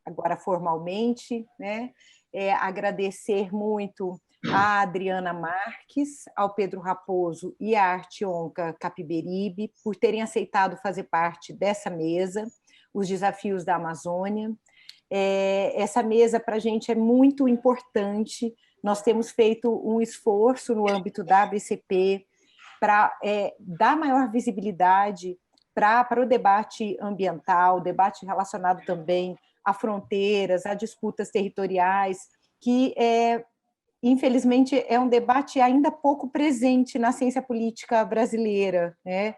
agora formalmente, né? Agradecer muito à Adriana Marques, ao Pedro Raposo e à Artionca Capiberibe por terem aceitado fazer parte dessa mesa, Os Desafios da Amazônia. Essa mesa para a gente é muito importante. Nós temos feito um esforço no âmbito da ABCP para dar maior visibilidade para o debate ambiental, debate relacionado também a fronteiras, a disputas territoriais, que infelizmente é um debate ainda pouco presente na ciência política brasileira, né?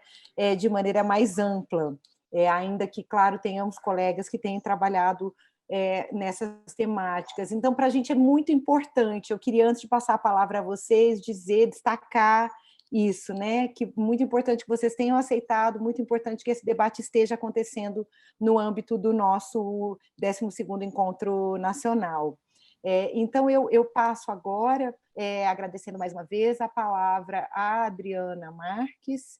De maneira mais ampla, ainda que, claro, tenhamos colegas que tenham trabalhado nessas temáticas. Então, para a gente é muito importante. Eu queria, antes de passar a palavra a vocês, destacar isso, né? Que muito importante que vocês tenham aceitado, muito importante que esse debate esteja acontecendo no âmbito do nosso 12º Encontro Nacional. Então, eu passo agora, agradecendo mais uma vez, a palavra à Adriana Marques.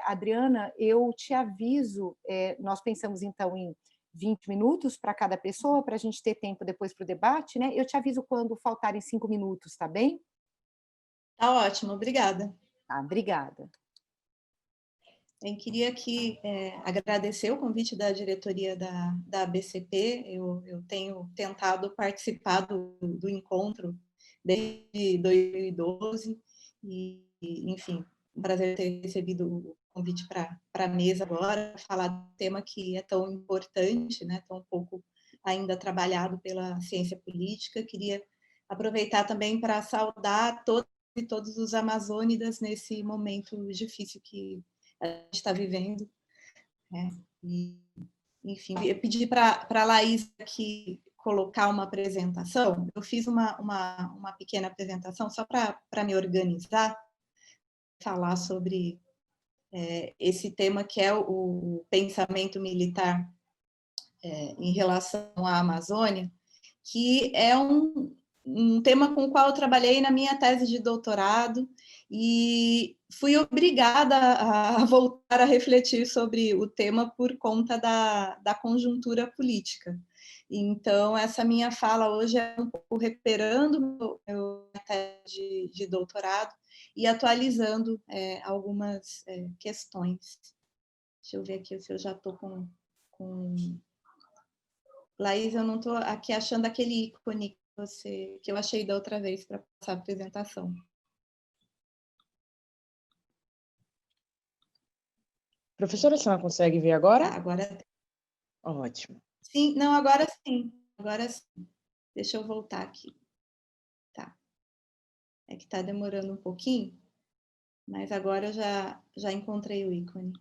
Adriana, eu te aviso, nós pensamos então em 20 minutos para cada pessoa, para a gente ter tempo depois para o debate, né? Eu te aviso quando faltarem 5 minutos, tá bem? Tá ótimo, obrigada. Tá, obrigada. Eu queria aqui agradecer o convite da diretoria da ABCP. Eu tenho tentado participar do encontro desde 2012 e, enfim, um prazer ter recebido o convite para a mesa agora, falar de um tema que é tão importante, né, tão pouco ainda trabalhado pela ciência política. Queria aproveitar também para saudar todos e todos os amazônidas nesse momento difícil que a gente está vivendo, né? E, enfim, eu pedi para a Laís aqui colocar uma apresentação. Eu fiz uma pequena apresentação só para me organizar, falar sobre esse tema que é o pensamento militar em relação à Amazônia, que é um tema com o qual eu trabalhei na minha tese de doutorado e fui obrigada a voltar a refletir sobre o tema por conta da conjuntura política. Então, essa minha fala hoje é um pouco recuperando minha tese de doutorado e atualizando algumas questões. Deixa eu ver aqui se eu já estou com... Laís, eu não estou aqui achando aquele ícone que eu achei da outra vez para passar a apresentação. Professora, você não consegue ver agora? Agora. Ótimo. Sim, não, agora sim. Agora sim. Deixa eu voltar aqui. Tá. É que está demorando um pouquinho, mas agora eu já encontrei o ícone.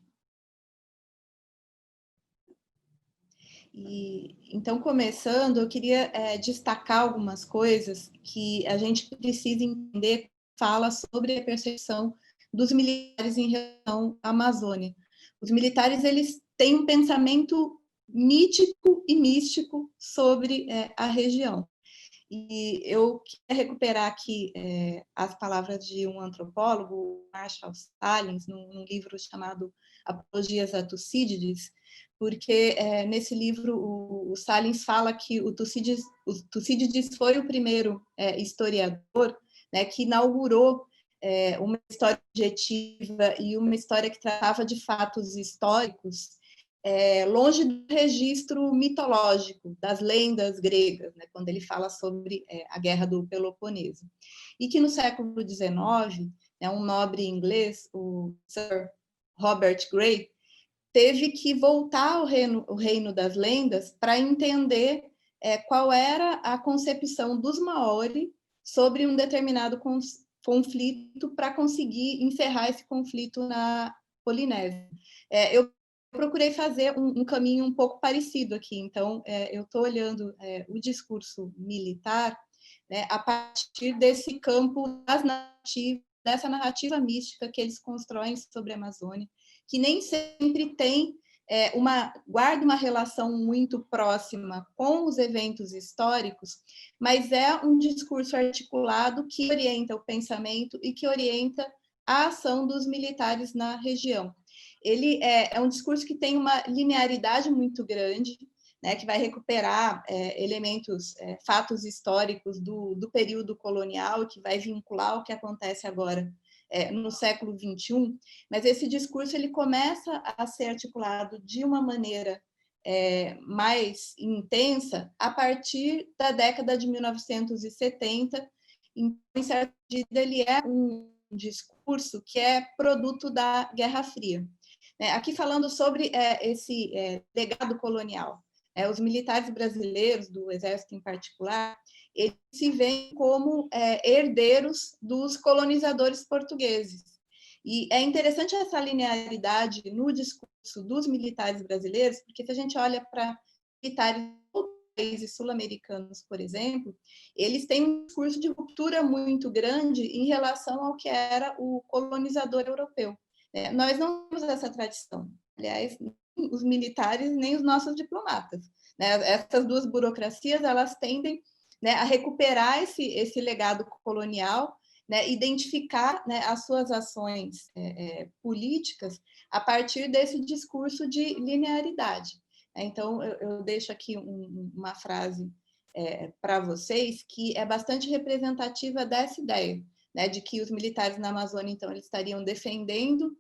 Então, começando, eu queria destacar algumas coisas que a gente precisa entender, fala sobre a percepção dos militares em relação à Amazônia. Os militares, eles têm um pensamento mítico e místico sobre a região. E eu quero recuperar aqui as palavras de um antropólogo, Marshall Salins, num livro chamado Apologias a Tucídides, porque nesse livro o Salins fala que o Tucídides foi o primeiro historiador, né, que inaugurou uma história objetiva e uma história que tratava de fatos históricos longe do registro mitológico das lendas gregas, né, quando ele fala sobre a Guerra do Peloponeso. E que no século XIX, um nobre inglês, o Sir Robert Grey, teve que voltar ao reino das lendas para entender qual era a concepção dos Maori sobre um determinado conflito para conseguir encerrar esse conflito na Polinésia. Eu procurei fazer um caminho um pouco parecido aqui. Então, eu estou olhando o discurso militar, né, a partir desse campo dessa narrativa mística que eles constroem sobre a Amazônia, que nem sempre tem guarda uma relação muito próxima com os eventos históricos, mas é um discurso articulado que orienta o pensamento e que orienta a ação dos militares na região. Ele é um discurso que tem uma linearidade muito grande, né, que vai recuperar elementos, fatos históricos do período colonial, que vai vincular o que acontece agora no século XXI, mas esse discurso ele começa a ser articulado de uma maneira mais intensa a partir da década de 1970. Então, em certa medida, ele é um discurso que é produto da Guerra Fria. Aqui falando sobre esse legado colonial. Os militares brasileiros, do Exército em particular, eles se veem como herdeiros dos colonizadores portugueses. E é interessante essa linearidade no discurso dos militares brasileiros, porque se a gente olha para militares de países sul-americanos, por exemplo, eles têm um discurso de ruptura muito grande em relação ao que era o colonizador europeu. Nós não temos essa tradição. Aliás, nem os militares nem os nossos diplomatas. Essas duas burocracias, elas tendem a recuperar esse legado colonial, identificar as suas ações políticas a partir desse discurso de linearidade. Então, eu deixo aqui uma frase para vocês que é bastante representativa dessa ideia, de que os militares na Amazônia, então, eles estariam defendendo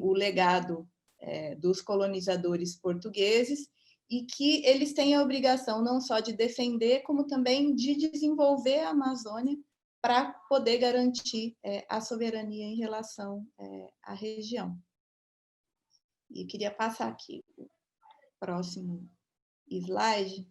o legado dos colonizadores portugueses e que eles têm a obrigação não só de defender, como também de desenvolver a Amazônia para poder garantir a soberania em relação à região. E eu queria passar aqui o próximo slide,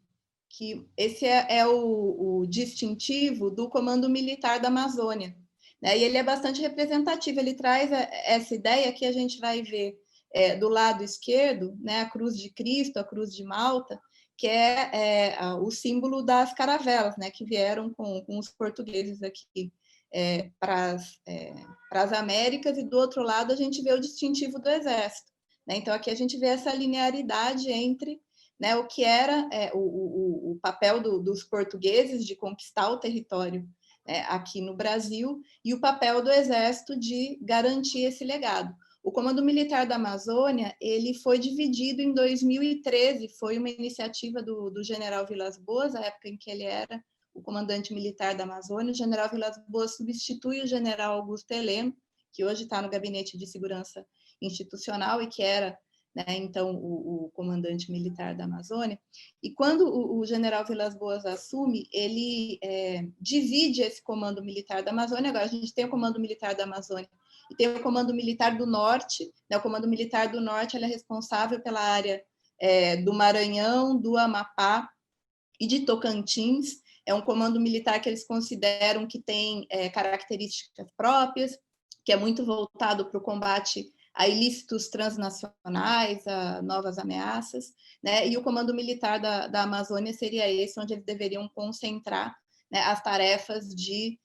que esse é o distintivo do Comando Militar da Amazônia. E ele é bastante representativo, ele traz essa ideia que a gente vai ver do lado esquerdo, a cruz de Cristo, a cruz de Malta, que é o símbolo das caravelas, que vieram com os portugueses aqui para as Américas, e do outro lado a gente vê o distintivo do Exército. Então, aqui a gente vê essa linearidade entre o que era o papel dos portugueses de conquistar o território aqui no Brasil e o papel do Exército de garantir esse legado. O Comando Militar da Amazônia ele foi dividido em 2013, foi uma iniciativa do general Vilas Boas, a época em que ele era o comandante militar da Amazônia. O general Vilas Boas substitui o general Augusto Heleno, que hoje está no Gabinete de Segurança Institucional e que era então o comandante militar da Amazônia. E quando o general Vilas Boas assume, ele divide esse comando militar da Amazônia. Agora a gente tem o comando militar da Amazônia e tem o comando militar do Norte. O comando militar do Norte ele é responsável pela área do Maranhão, do Amapá e de Tocantins. É um comando militar que eles consideram que tem características próprias, que é muito voltado para o combate a ilícitos transnacionais, a novas ameaças, e o Comando Militar da Amazônia seria esse, onde eles deveriam concentrar as tarefas de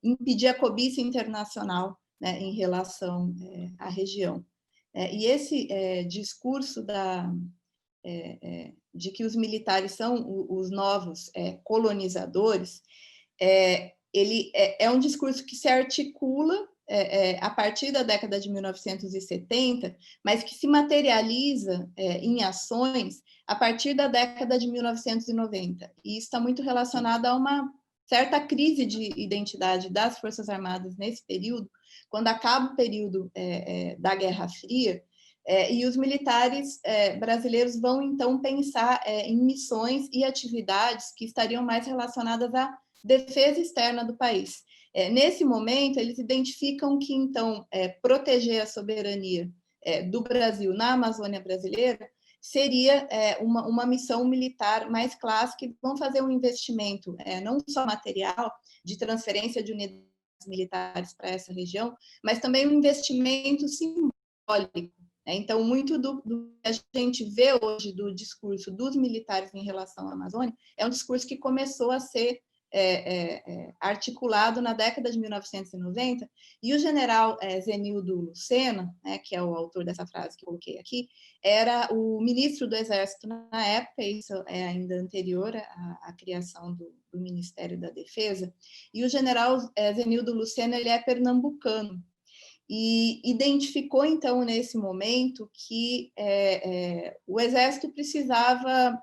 impedir a cobiça internacional em relação à região. E esse discurso de que os militares são os novos colonizadores, ele é um discurso que se articula a partir da década de 1970, mas que se materializa em ações a partir da década de 1990. E isso está muito relacionado a uma certa crise de identidade das Forças Armadas nesse período, quando acaba o período da Guerra Fria, e os militares brasileiros vão, então, pensar em missões e atividades que estariam mais relacionadas à defesa externa do país. Nesse momento, eles identificam que, então, proteger a soberania do Brasil na Amazônia brasileira seria uma missão militar mais clássica, e vão fazer um investimento não só material, de transferência de unidades militares para essa região, mas também um investimento simbólico. Então, muito do que a gente vê hoje do discurso dos militares em relação à Amazônia é um discurso que começou a ser articulado na década de 1990, e o general Zenildo Lucena, que é o autor dessa frase que eu coloquei aqui, era o ministro do Exército na época, isso é ainda anterior à criação do Ministério da Defesa, e o general Zenildo Lucena ele é pernambucano. e identificou, então, nesse momento, que o Exército precisava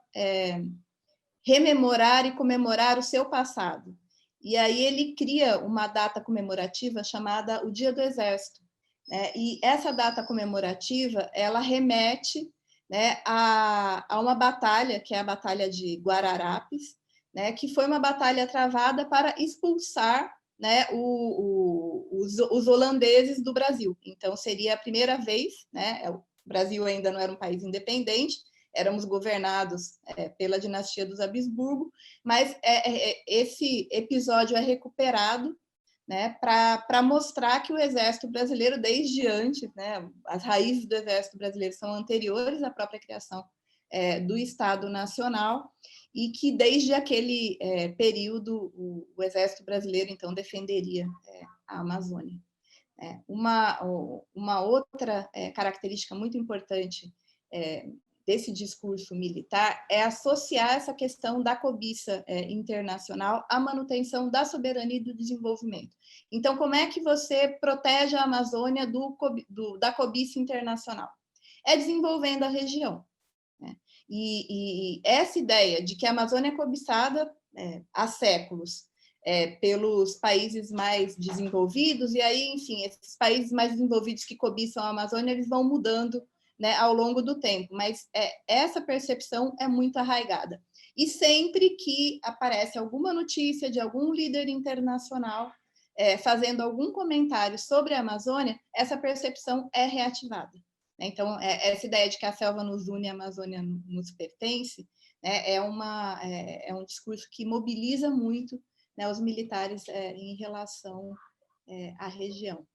rememorar e comemorar o seu passado. E aí ele cria uma data comemorativa chamada o Dia do Exército. E essa data comemorativa, ela remete, né, a uma batalha, que é a Batalha de Guararapes, né, que foi uma batalha travada para expulsar, né, os holandeses do Brasil. Então, seria a primeira vez, né, o Brasil ainda não era um país independente, éramos governados pela dinastia dos Habsburgo, mas esse episódio é recuperado, né, para mostrar que o Exército Brasileiro, desde antes, né, as raízes do Exército Brasileiro são anteriores à própria criação do Estado Nacional, e que desde aquele período o Exército Brasileiro, então, defenderia a Amazônia. Uma outra característica muito importante desse discurso militar é associar essa questão da cobiça internacional à manutenção da soberania e do desenvolvimento. Então, como é que você protege a Amazônia da cobiça internacional? É desenvolvendo a região, né? E essa ideia de que a Amazônia é cobiçada há séculos pelos países mais desenvolvidos, e aí, enfim, esses países mais desenvolvidos que cobiçam a Amazônia, eles vão mudando, né, ao longo do tempo, mas essa percepção é muito arraigada. E sempre que aparece alguma notícia de algum líder internacional fazendo algum comentário sobre a Amazônia, essa percepção é reativada. Então, essa ideia de que a selva nos une e a Amazônia nos pertence, né, é um discurso que mobiliza muito, né, os militares em relação à região.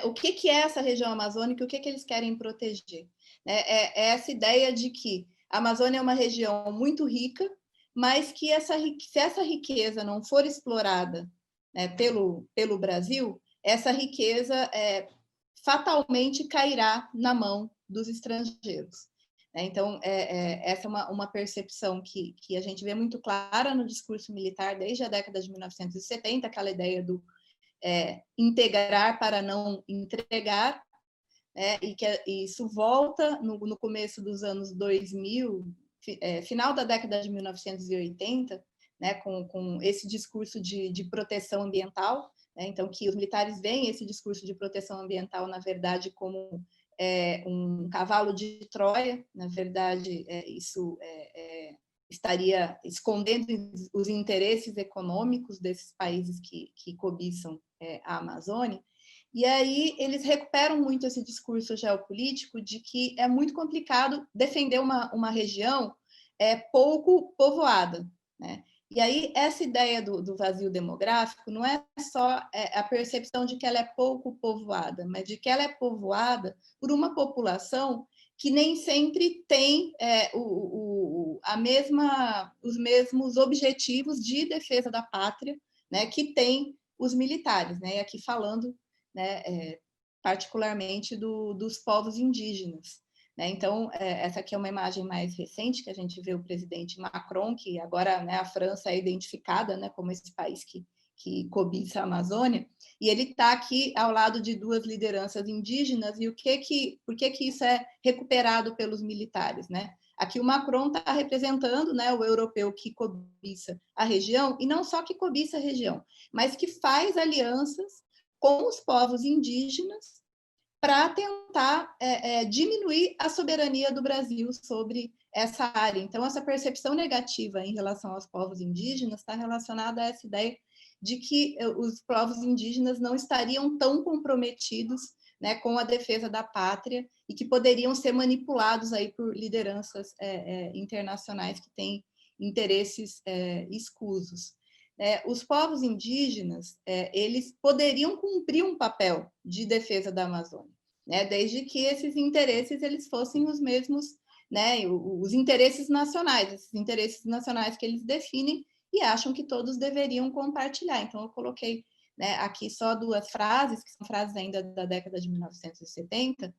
O que é essa região amazônica? O que eles querem proteger? É essa ideia de que a Amazônia é uma região muito rica, mas que se essa riqueza não for explorada, né, pelo Brasil, essa riqueza fatalmente cairá na mão dos estrangeiros. Então, essa é uma percepção que a gente vê muito clara no discurso militar desde a década de 1970, aquela ideia do integrar para não entregar, e que isso volta no começo dos anos 2000, final da década de 1980, né, com esse discurso de proteção ambiental, né, então que os militares veem esse discurso de proteção ambiental, na verdade, como um cavalo de Troia, na verdade, isso estaria escondendo os interesses econômicos desses países que cobiçam a Amazônia. E aí eles recuperam muito esse discurso geopolítico de que é muito complicado defender uma região pouco povoada, né? E aí essa ideia do vazio demográfico não é só a percepção de que ela é pouco povoada, mas de que ela é povoada por uma população que nem sempre tem os mesmos objetivos de defesa da pátria, né, que tem os militares, né? E aqui falando, né, particularmente dos povos indígenas, né? Então, essa aqui é uma imagem mais recente, que a gente vê o presidente Macron, que agora, né, a França é identificada, né, como esse país que cobiça a Amazônia, e ele está aqui ao lado de duas lideranças indígenas, e por que isso é recuperado pelos militares, né? Aqui o Macron está representando, né, o europeu que cobiça a região, e não só que cobiça a região, mas que faz alianças com os povos indígenas para tentar diminuir a soberania do Brasil sobre essa área. Então, essa percepção negativa em relação aos povos indígenas está relacionada a essa ideia de que os povos indígenas não estariam tão comprometidos, né, com a defesa da pátria e que poderiam ser manipulados aí por lideranças internacionais que têm interesses escusos. Os povos indígenas, eles poderiam cumprir um papel de defesa da Amazônia, né, desde que esses interesses eles fossem os mesmos, né, os interesses nacionais, esses interesses nacionais que eles definem e acham que todos deveriam compartilhar. Então, eu coloquei, né, aqui só duas frases, que são frases ainda da década de 1970,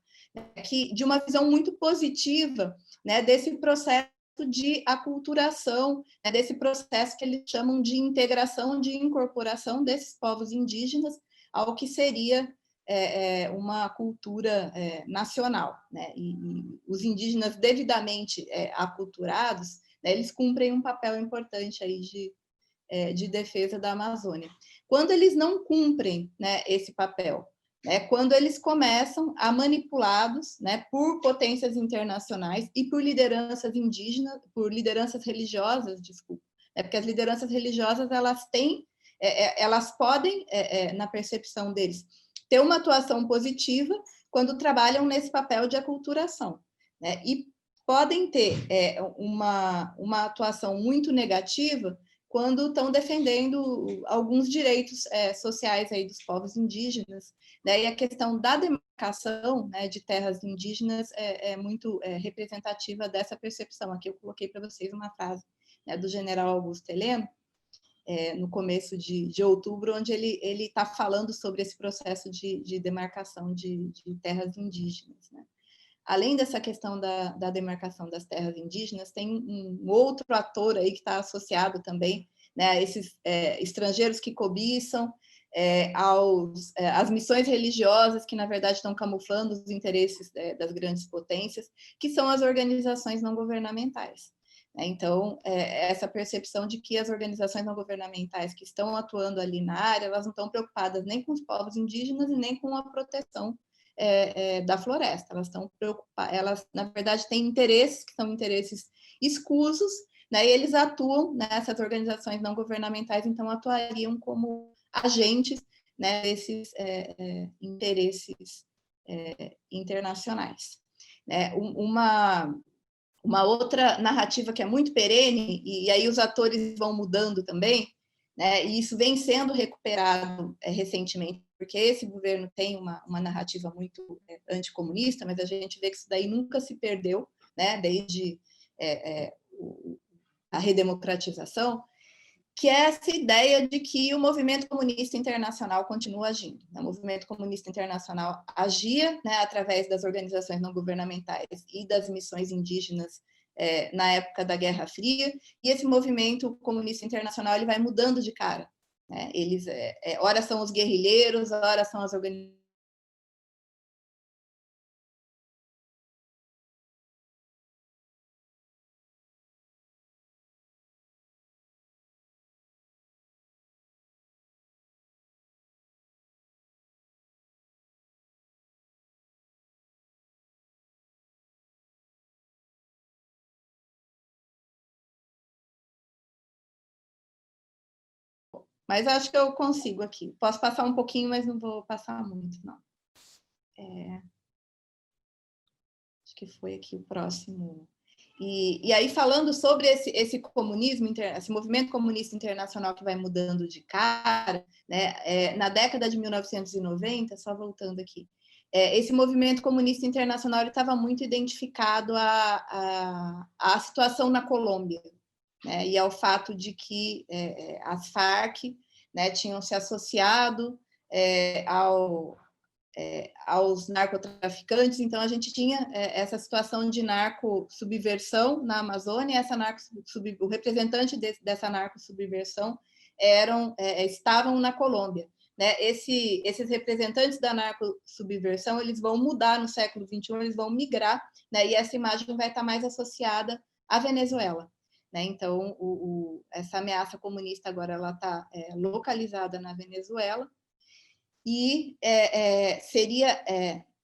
que, de uma visão muito positiva, né, desse processo de aculturação, né, desse processo que eles chamam de integração, de incorporação desses povos indígenas ao que seria uma cultura nacional, né? E os indígenas devidamente aculturados, né, eles cumprem um papel importante aí de defesa da Amazônia. Quando eles não cumprem, né, esse papel, né, quando eles começam a manipulados, né, por potências internacionais e por lideranças indígenas, por lideranças religiosas, desculpa, porque as lideranças religiosas elas podem, na percepção deles, ter uma atuação positiva quando trabalham nesse papel de aculturação, né, e podem ter uma atuação muito negativa quando estão defendendo alguns direitos sociais aí dos povos indígenas, né? E a questão da demarcação, né, de terras indígenas é muito representativa dessa percepção. Aqui eu coloquei para vocês uma frase, né, do general Augusto Heleno, no começo de outubro, onde ele está falando sobre esse processo de demarcação de terras indígenas, né? Além dessa questão da demarcação das terras indígenas, tem um outro ator aí que está associado também, né, a esses estrangeiros que cobiçam, às missões religiosas que, na verdade, estão camuflando os interesses das grandes potências, que são as organizações não governamentais. Então, essa percepção de que as organizações não governamentais que estão atuando ali na área, elas não estão preocupadas nem com os povos indígenas e nem com a proteção da floresta. Elas estão preocupadas, elas, na verdade, têm interesses que são interesses escusos, né, e eles atuam, né, essas organizações não governamentais, então, atuariam como agentes, né, desses interesses internacionais. Uma outra narrativa que é muito perene, e aí os atores vão mudando também, né, e isso vem sendo recuperado recentemente, porque esse governo tem uma narrativa muito anticomunista, mas a gente vê que isso daí nunca se perdeu, né, desde a redemocratização, que é essa ideia de que o movimento comunista internacional continua agindo. O movimento comunista internacional agia, né, através das organizações não governamentais e das missões indígenas na época da Guerra Fria, e esse movimento comunista internacional ele vai mudando de cara, né? Eles, ora são os guerrilheiros, ora são as organizações. Mas acho que eu consigo aqui. Posso passar um pouquinho, mas não vou passar muito, não. Acho que foi aqui o próximo. E aí, falando sobre esse comunismo, esse movimento comunista internacional que vai mudando de cara, né, na década de 1990, só voltando aqui, esse movimento comunista internacional estava muito identificado à situação na Colômbia, né, e ao fato de que as Farc, né, tinham se associado aos narcotraficantes, então a gente tinha essa situação de narco-subversão na Amazônia, o representante dessa narco-subversão estavam na Colômbia. Né? Esses representantes da narco-subversão, eles vão mudar no século XXI, eles vão migrar, né? E essa imagem vai estar mais associada à Venezuela. Né? Então, essa ameaça comunista agora ela está localizada na Venezuela, e seria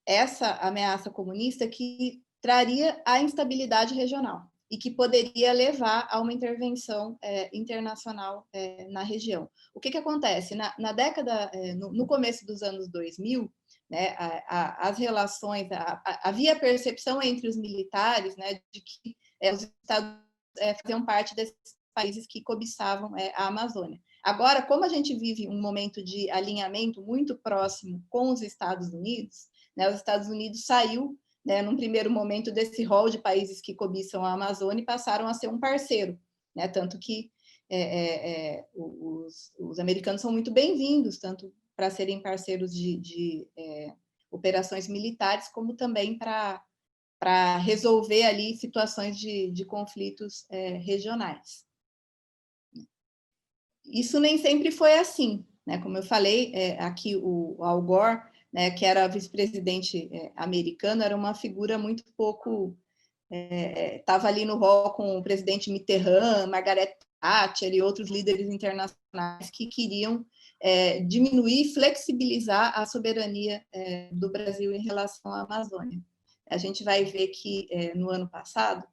essa ameaça comunista que traria a instabilidade regional e que poderia levar a uma intervenção internacional na região. O que acontece? Na década, no começo dos anos 2000, né, as relações, havia percepção entre os militares, né, de que os Estados Unidos faziam parte desses países que cobiçavam a Amazônia. Agora, como a gente vive um momento de alinhamento muito próximo com os Estados Unidos, né, os Estados Unidos saiu, né, num primeiro momento, desse rol de países que cobiçam a Amazônia e passaram a ser um parceiro, né, tanto que os americanos são muito bem-vindos, tanto para serem parceiros de operações militares, como também para resolver ali situações de conflitos regionais. Isso nem sempre foi assim, né? Como eu falei, aqui o Al Gore, né, que era vice-presidente americano, era uma figura muito pouco... Estava ali no rol com o presidente Mitterrand, Margaret Thatcher e outros líderes internacionais que queriam diminuir e flexibilizar a soberania do Brasil em relação à Amazônia. A gente vai ver que no ano passado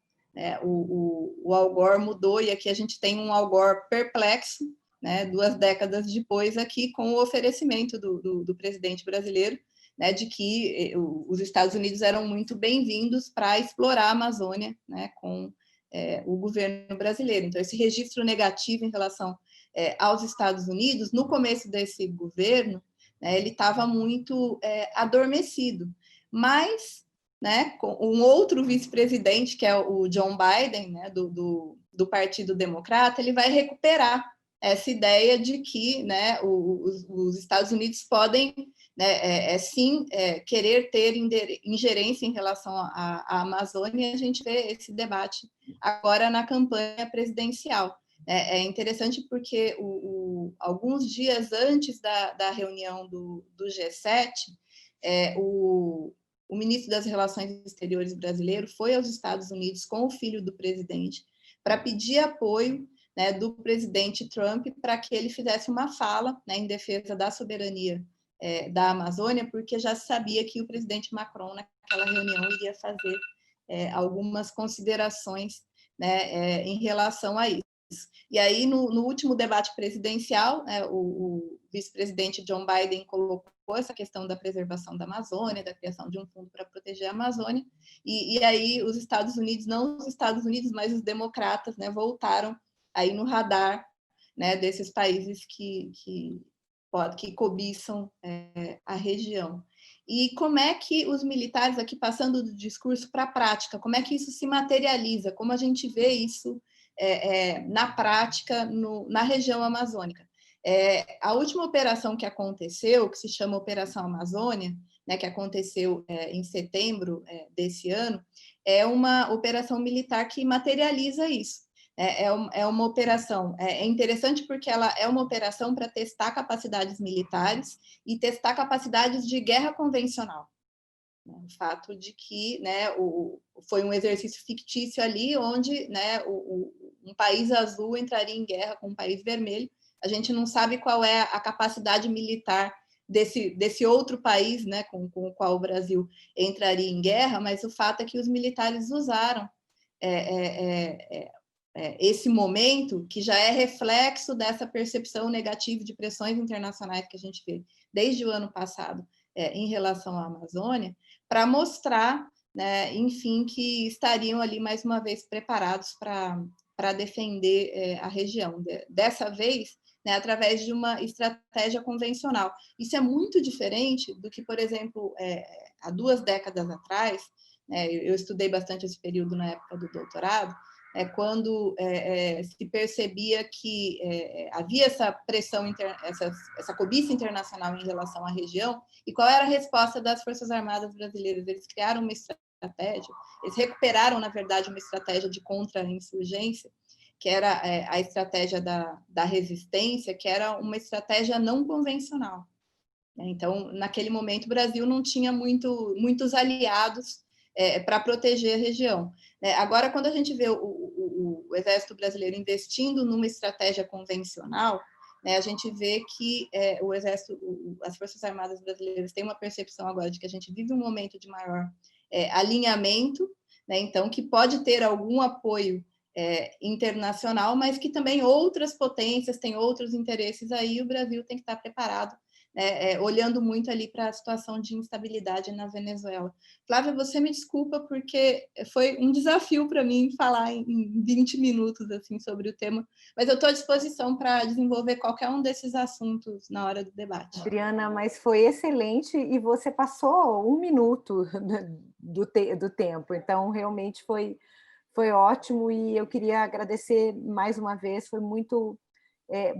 o Al Gore mudou, e aqui a gente tem um Al Gore perplexo, né, 2 décadas depois, aqui com o oferecimento do presidente brasileiro, né, de que os Estados Unidos eram muito bem-vindos para explorar a Amazônia, né, com o governo brasileiro. Então, esse registro negativo em relação aos Estados Unidos, no começo desse governo, né, ele estava muito adormecido. Mas, né, com um outro vice-presidente, que é o John Biden, né, do Partido Democrata, ele vai recuperar essa ideia de que, né, os Estados Unidos podem, né, sim, querer ter ingerência em relação à Amazônia, e a gente vê esse debate agora na campanha presidencial. É interessante porque alguns dias antes da reunião do G7, o ministro das Relações Exteriores brasileiro foi aos Estados Unidos com o filho do presidente para pedir apoio, né, do presidente Trump para que ele fizesse uma fala, né, em defesa da soberania da Amazônia, porque já se sabia que o presidente Macron, naquela reunião, iria fazer algumas considerações, né, em relação a isso. E aí, no último debate presidencial, né, o vice-presidente John Biden colocou essa questão da preservação da Amazônia, da criação de um fundo para proteger a Amazônia, e aí os Estados Unidos, não os Estados Unidos, mas os democratas, né, voltaram aí no radar, né, desses países que cobiçam a região. E como é que os militares, aqui passando do discurso para a prática, como é que isso se materializa? Como a gente vê isso na prática na região amazônica? A última operação que aconteceu, que se chama Operação Amazônia, né, que aconteceu em setembro desse ano, é uma operação militar que materializa isso. É uma operação, interessante porque ela é uma operação para testar capacidades militares e testar capacidades de guerra convencional. O fato de que, né, foi um exercício fictício ali, onde, né, um país azul entraria em guerra com um país vermelho. A gente não sabe qual é a capacidade militar desse outro país, né, com o qual o Brasil entraria em guerra, mas o fato é que os militares usaram esse momento, que já é reflexo dessa percepção negativa de pressões internacionais que a gente vê desde o ano passado em relação à Amazônia, para mostrar, né, enfim, que estariam ali mais uma vez preparados para defender a região. Dessa vez, né, através de uma estratégia convencional. Isso é muito diferente do que, por exemplo, há 2 décadas atrás, eu estudei bastante esse período na época do doutorado, quando se percebia que havia essa pressão, essa cobiça internacional em relação à região, e qual era a resposta das Forças Armadas brasileiras? Eles criaram uma estratégia, eles recuperaram, na verdade, uma estratégia de contra-insurgência, que era a estratégia da resistência, que era uma estratégia não convencional. Então, naquele momento, o Brasil não tinha muitos aliados para proteger a região. Agora, quando a gente vê o Exército Brasileiro investindo numa estratégia convencional, a gente vê que o Exército, as Forças Armadas brasileiras têm uma percepção agora de que a gente vive um momento de maior alinhamento, né, então, que pode ter algum apoio internacional, mas que também outras potências têm outros interesses aí, e o Brasil tem que estar preparado, olhando muito ali para a situação de instabilidade na Venezuela. Flávia, você me desculpa, porque foi um desafio para mim falar em 20 minutos assim, sobre o tema, mas eu estou à disposição para desenvolver qualquer um desses assuntos na hora do debate. Adriana, mas foi excelente e você passou 1 minuto do tempo, então realmente foi ótimo, e eu queria agradecer mais uma vez, foi muito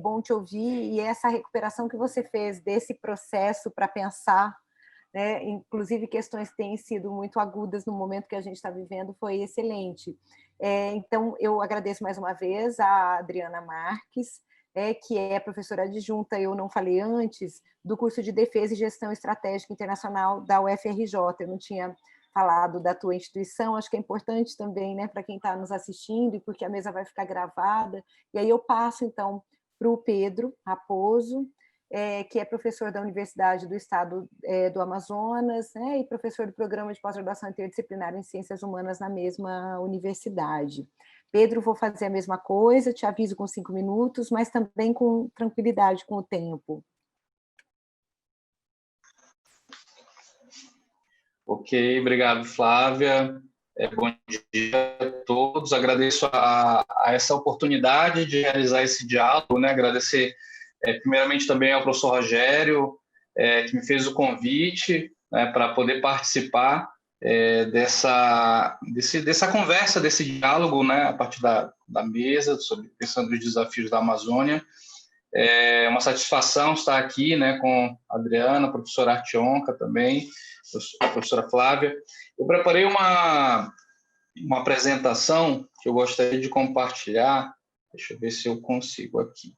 bom te ouvir, e essa recuperação que você fez desse processo para pensar, né, inclusive questões que têm sido muito agudas no momento que a gente está vivendo, foi excelente. Então, eu agradeço mais uma vez a Adriana Marques, que é professora adjunta, eu não falei antes, do curso de Defesa e Gestão Estratégica Internacional da UFRJ. Eu não tinha falado da tua instituição, acho que é importante também, né, para quem está nos assistindo, e porque a mesa vai ficar gravada. E aí eu passo, então, para o Pedro Raposo, que é professor da Universidade do Estado do Amazonas, né, e professor do Programa de Pós-Graduação Interdisciplinar em Ciências Humanas na mesma universidade. Pedro, vou fazer a mesma coisa, te aviso com 5 minutos, mas também com tranquilidade com o tempo. Ok, obrigado, Flávia. Bom dia a todos. Agradeço a essa oportunidade de realizar esse diálogo, né? Agradecer primeiramente também ao professor Rogério, que me fez o convite, né, para poder participar dessa conversa, desse diálogo, né, a partir da mesa, pensando nos desafios da Amazônia. É uma satisfação estar aqui, né, com a Adriana, a professora Artionca também, a professora Flávia. Eu preparei uma apresentação que eu gostaria de compartilhar. Deixa eu ver se eu consigo aqui.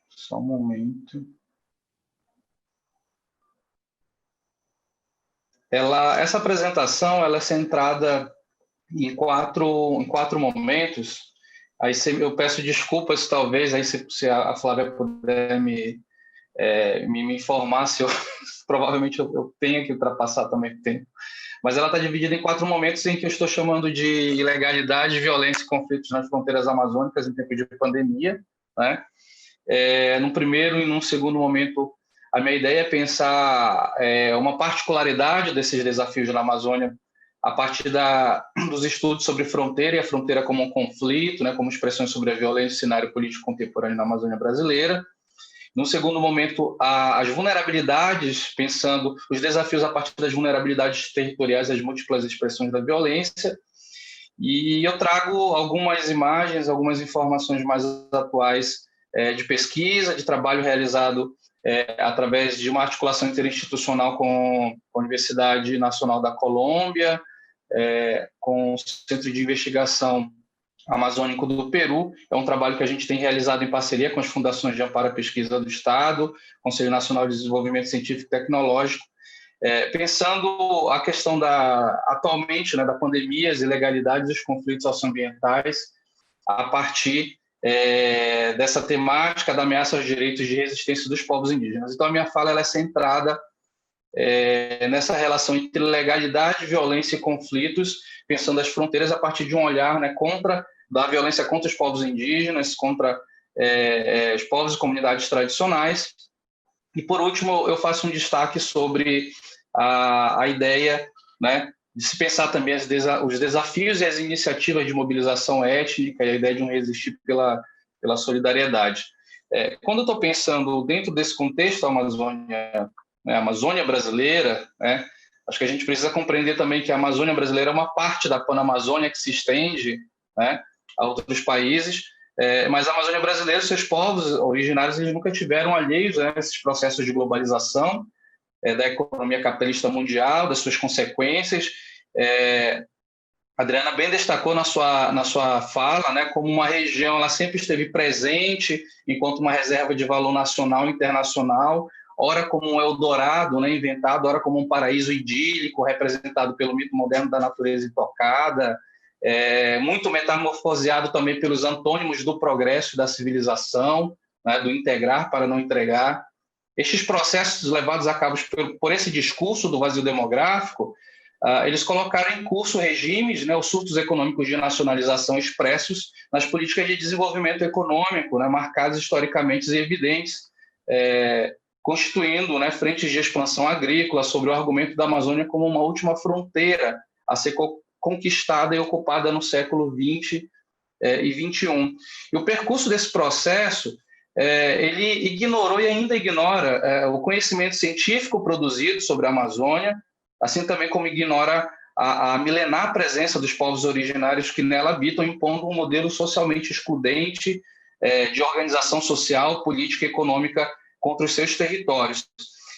Só um momento. Essa apresentação ela é centrada em quatro momentos. Aí eu peço desculpas, talvez, aí se a Flávia puder me informar, se eu provavelmente eu tenho que ultrapassar também o tempo. Mas ela está dividida em 4 momentos em que eu estou chamando de ilegalidade, violência e conflitos nas fronteiras amazônicas em tempo de pandemia, né? Num primeiro e num segundo momento, a minha ideia é pensar uma particularidade desses desafios na Amazônia a partir dos estudos sobre fronteira e a fronteira como um conflito, né, como expressões sobre a violência e cenário político contemporâneo na Amazônia brasileira. Num segundo momento, as vulnerabilidades, pensando os desafios a partir das vulnerabilidades territoriais, as múltiplas expressões da violência. E eu trago algumas imagens, algumas informações mais atuais de pesquisa, de trabalho realizado através de uma articulação interinstitucional com a Universidade Nacional da Colômbia, com o Centro de Investigação Amazônico do Peru. É um trabalho que a gente tem realizado em parceria com as fundações de amparo à pesquisa do Estado, Conselho Nacional de Desenvolvimento Científico e Tecnológico, pensando a questão atualmente, né, da pandemia, as ilegalidades e os conflitos socioambientais a partir dessa temática da ameaça aos direitos de resistência dos povos indígenas. Então, a minha fala ela é centrada nessa relação entre legalidade, violência e conflitos, pensando as fronteiras a partir de um olhar, né, da violência contra os povos indígenas, contra os povos e comunidades tradicionais. E, por último, eu faço um destaque sobre a ideia, né, de se pensar também os desafios e as iniciativas de mobilização étnica e a ideia de um resistir pela solidariedade. Quando eu estou pensando dentro desse contexto Amazônia, né, Amazônia brasileira, né, acho que a gente precisa compreender também que a Amazônia brasileira é uma parte da Panamazônia que se estende, né, a outros países, mas a Amazônia brasileira, seus povos originários, eles nunca tiveram alheios a esses processos de globalização, da economia capitalista mundial, das suas consequências. A Adriana bem destacou na sua fala, né, como uma região ela sempre esteve presente enquanto uma reserva de valor nacional e internacional, ora como um Eldorado, né, inventado, ora como um paraíso idílico representado pelo mito moderno da natureza intocada, muito metamorfoseado também pelos antônimos do progresso e da civilização, né, do integrar para não entregar. Estes processos levados a cabo por esse discurso do vazio demográfico, eles colocaram em curso regimes, né, os surtos econômicos de nacionalização expressos nas políticas de desenvolvimento econômico, né, marcados historicamente e evidentes, constituindo, né, frentes de expansão agrícola sobre o argumento da Amazônia como uma última fronteira a ser conquistada e ocupada no século XX e XXI. E o percurso desse processo ele ignorou e ainda ignora o conhecimento científico produzido sobre a Amazônia, assim também como ignora a milenar presença dos povos originários que nela habitam, impondo um modelo socialmente excludente de organização social, política e econômica contra os seus territórios.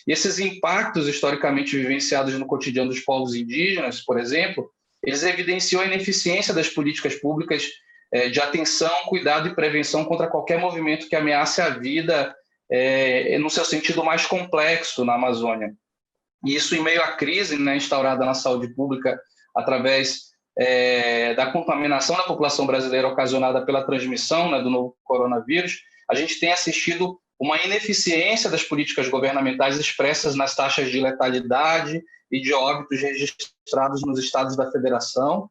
E esses impactos historicamente vivenciados no cotidiano dos povos indígenas, por exemplo, eles evidenciam a ineficiência das políticas públicas de atenção, cuidado e prevenção contra qualquer movimento que ameace a vida no seu sentido mais complexo na Amazônia. E isso em meio à crise, né, instaurada na saúde pública através da contaminação da população brasileira ocasionada pela transmissão, né, do novo coronavírus, a gente tem assistido uma ineficiência das políticas governamentais expressas nas taxas de letalidade e de óbitos registrados nos estados da federação,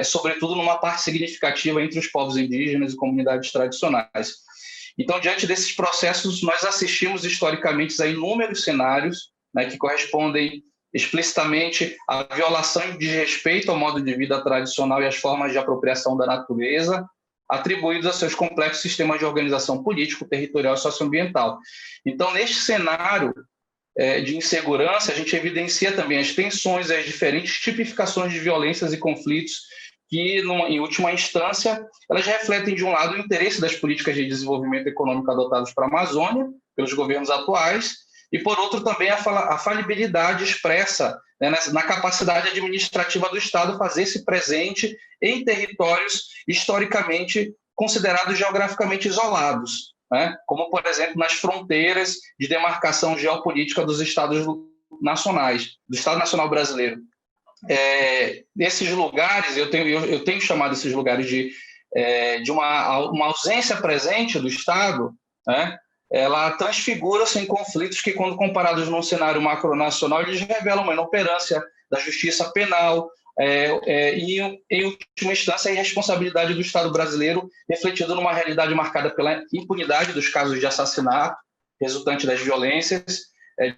sobretudo numa parte significativa entre os povos indígenas e comunidades tradicionais. Então, diante desses processos, nós assistimos historicamente a inúmeros cenários, né, que correspondem explicitamente à violação e desrespeito ao modo de vida tradicional e às formas de apropriação da natureza, atribuídos a seus complexos sistemas de organização político, territorial e socioambiental. Então, neste cenário de insegurança, a gente evidencia também as tensões e as diferentes tipificações de violências e conflitos que, em última instância, elas refletem, de um lado, o interesse das políticas de desenvolvimento econômico adotadas para a Amazônia, pelos governos atuais, e, por outro, também a falibilidade expressa, né, na capacidade administrativa do Estado fazer-se presente em territórios historicamente considerados geograficamente isolados, né, como, por exemplo, nas fronteiras de demarcação geopolítica dos Estados nacionais, do Estado Nacional Brasileiro. Nesses lugares, eu tenho chamado esses lugares de uma ausência presente do Estado, né, ela transfigura-se em conflitos que, quando comparados num cenário macronacional, eles revelam uma inoperância da justiça penal e, em última instância, a irresponsabilidade do Estado brasileiro, refletido numa realidade marcada pela impunidade dos casos de assassinato, resultante das violências,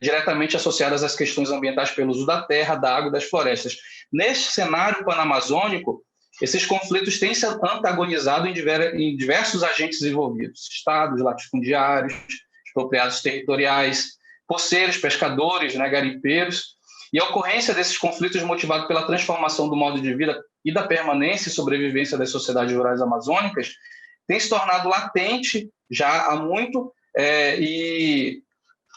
diretamente associadas às questões ambientais pelo uso da terra, da água e das florestas. Neste cenário panamazônico, esses conflitos têm se antagonizado em diversos agentes envolvidos, estados, latifundiários, expropriados territoriais, poceiros, pescadores, né, garimpeiros, e a ocorrência desses conflitos motivado pela transformação do modo de vida e da permanência e sobrevivência das sociedades rurais amazônicas tem se tornado latente já há muito e,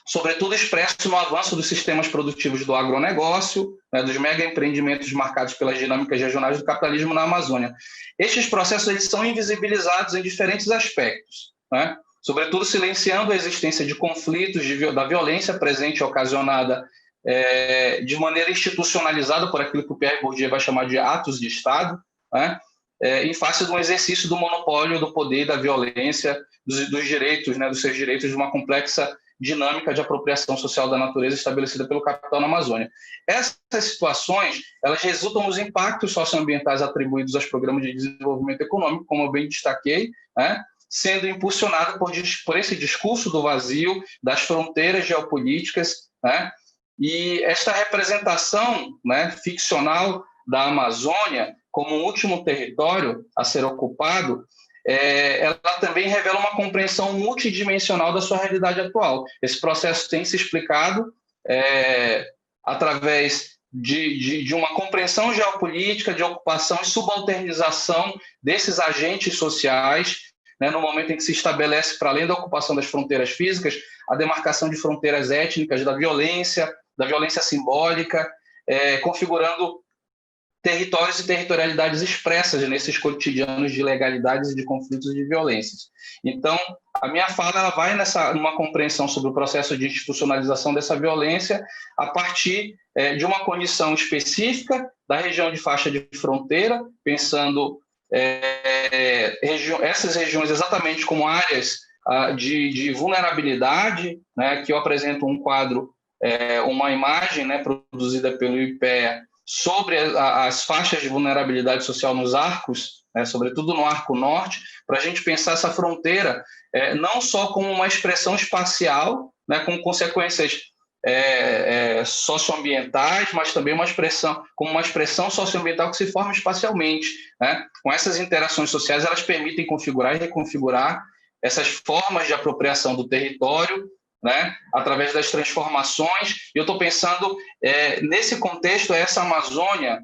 sobretudo, expresso no avanço dos sistemas produtivos do agronegócio, né, dos mega-empreendimentos marcados pelas dinâmicas regionais do capitalismo na Amazônia. Estes processos eles são invisibilizados em diferentes aspectos, né, sobretudo silenciando a existência de conflitos, da violência presente e ocasionada de maneira institucionalizada por aquilo que o Pierre Bourdieu vai chamar de atos de Estado, né, em face do exercício do monopólio do poder e da violência, dos direitos, né, dos seus direitos, de uma complexa dinâmica de apropriação social da natureza estabelecida pelo capital na Amazônia. Essas situações, elas resultam nos impactos socioambientais atribuídos aos programas de desenvolvimento econômico, como eu bem destaquei, né, sendo impulsionado por esse discurso do vazio, das fronteiras geopolíticas, né, e esta representação, né, ficcional da Amazônia como um último território a ser ocupado, ela também revela uma compreensão multidimensional da sua realidade atual. Esse processo tem se explicado através de uma compreensão geopolítica, de ocupação e subalternização desses agentes sociais, né, no momento em que se estabelece, para além da ocupação das fronteiras físicas, a demarcação de fronteiras étnicas, da violência simbólica, configurando territórios e territorialidades expressas nesses cotidianos de ilegalidades e de conflitos e de violências. Então, a minha fala ela vai numa compreensão sobre o processo de institucionalização dessa violência a partir de uma condição específica da região de faixa de fronteira, pensando essas regiões exatamente como áreas de vulnerabilidade, né, que eu apresento um quadro, uma imagem, né, produzida pelo IPEA, sobre as faixas de vulnerabilidade social nos arcos, né, sobretudo no Arco Norte, para a gente pensar essa fronteira não só como uma expressão espacial, né, com consequências socioambientais, mas também como uma expressão socioambiental que se forma espacialmente, né? Com essas interações sociais, elas permitem configurar e reconfigurar essas formas de apropriação do território, né, através das transformações. E eu estou pensando, nesse contexto, essa Amazônia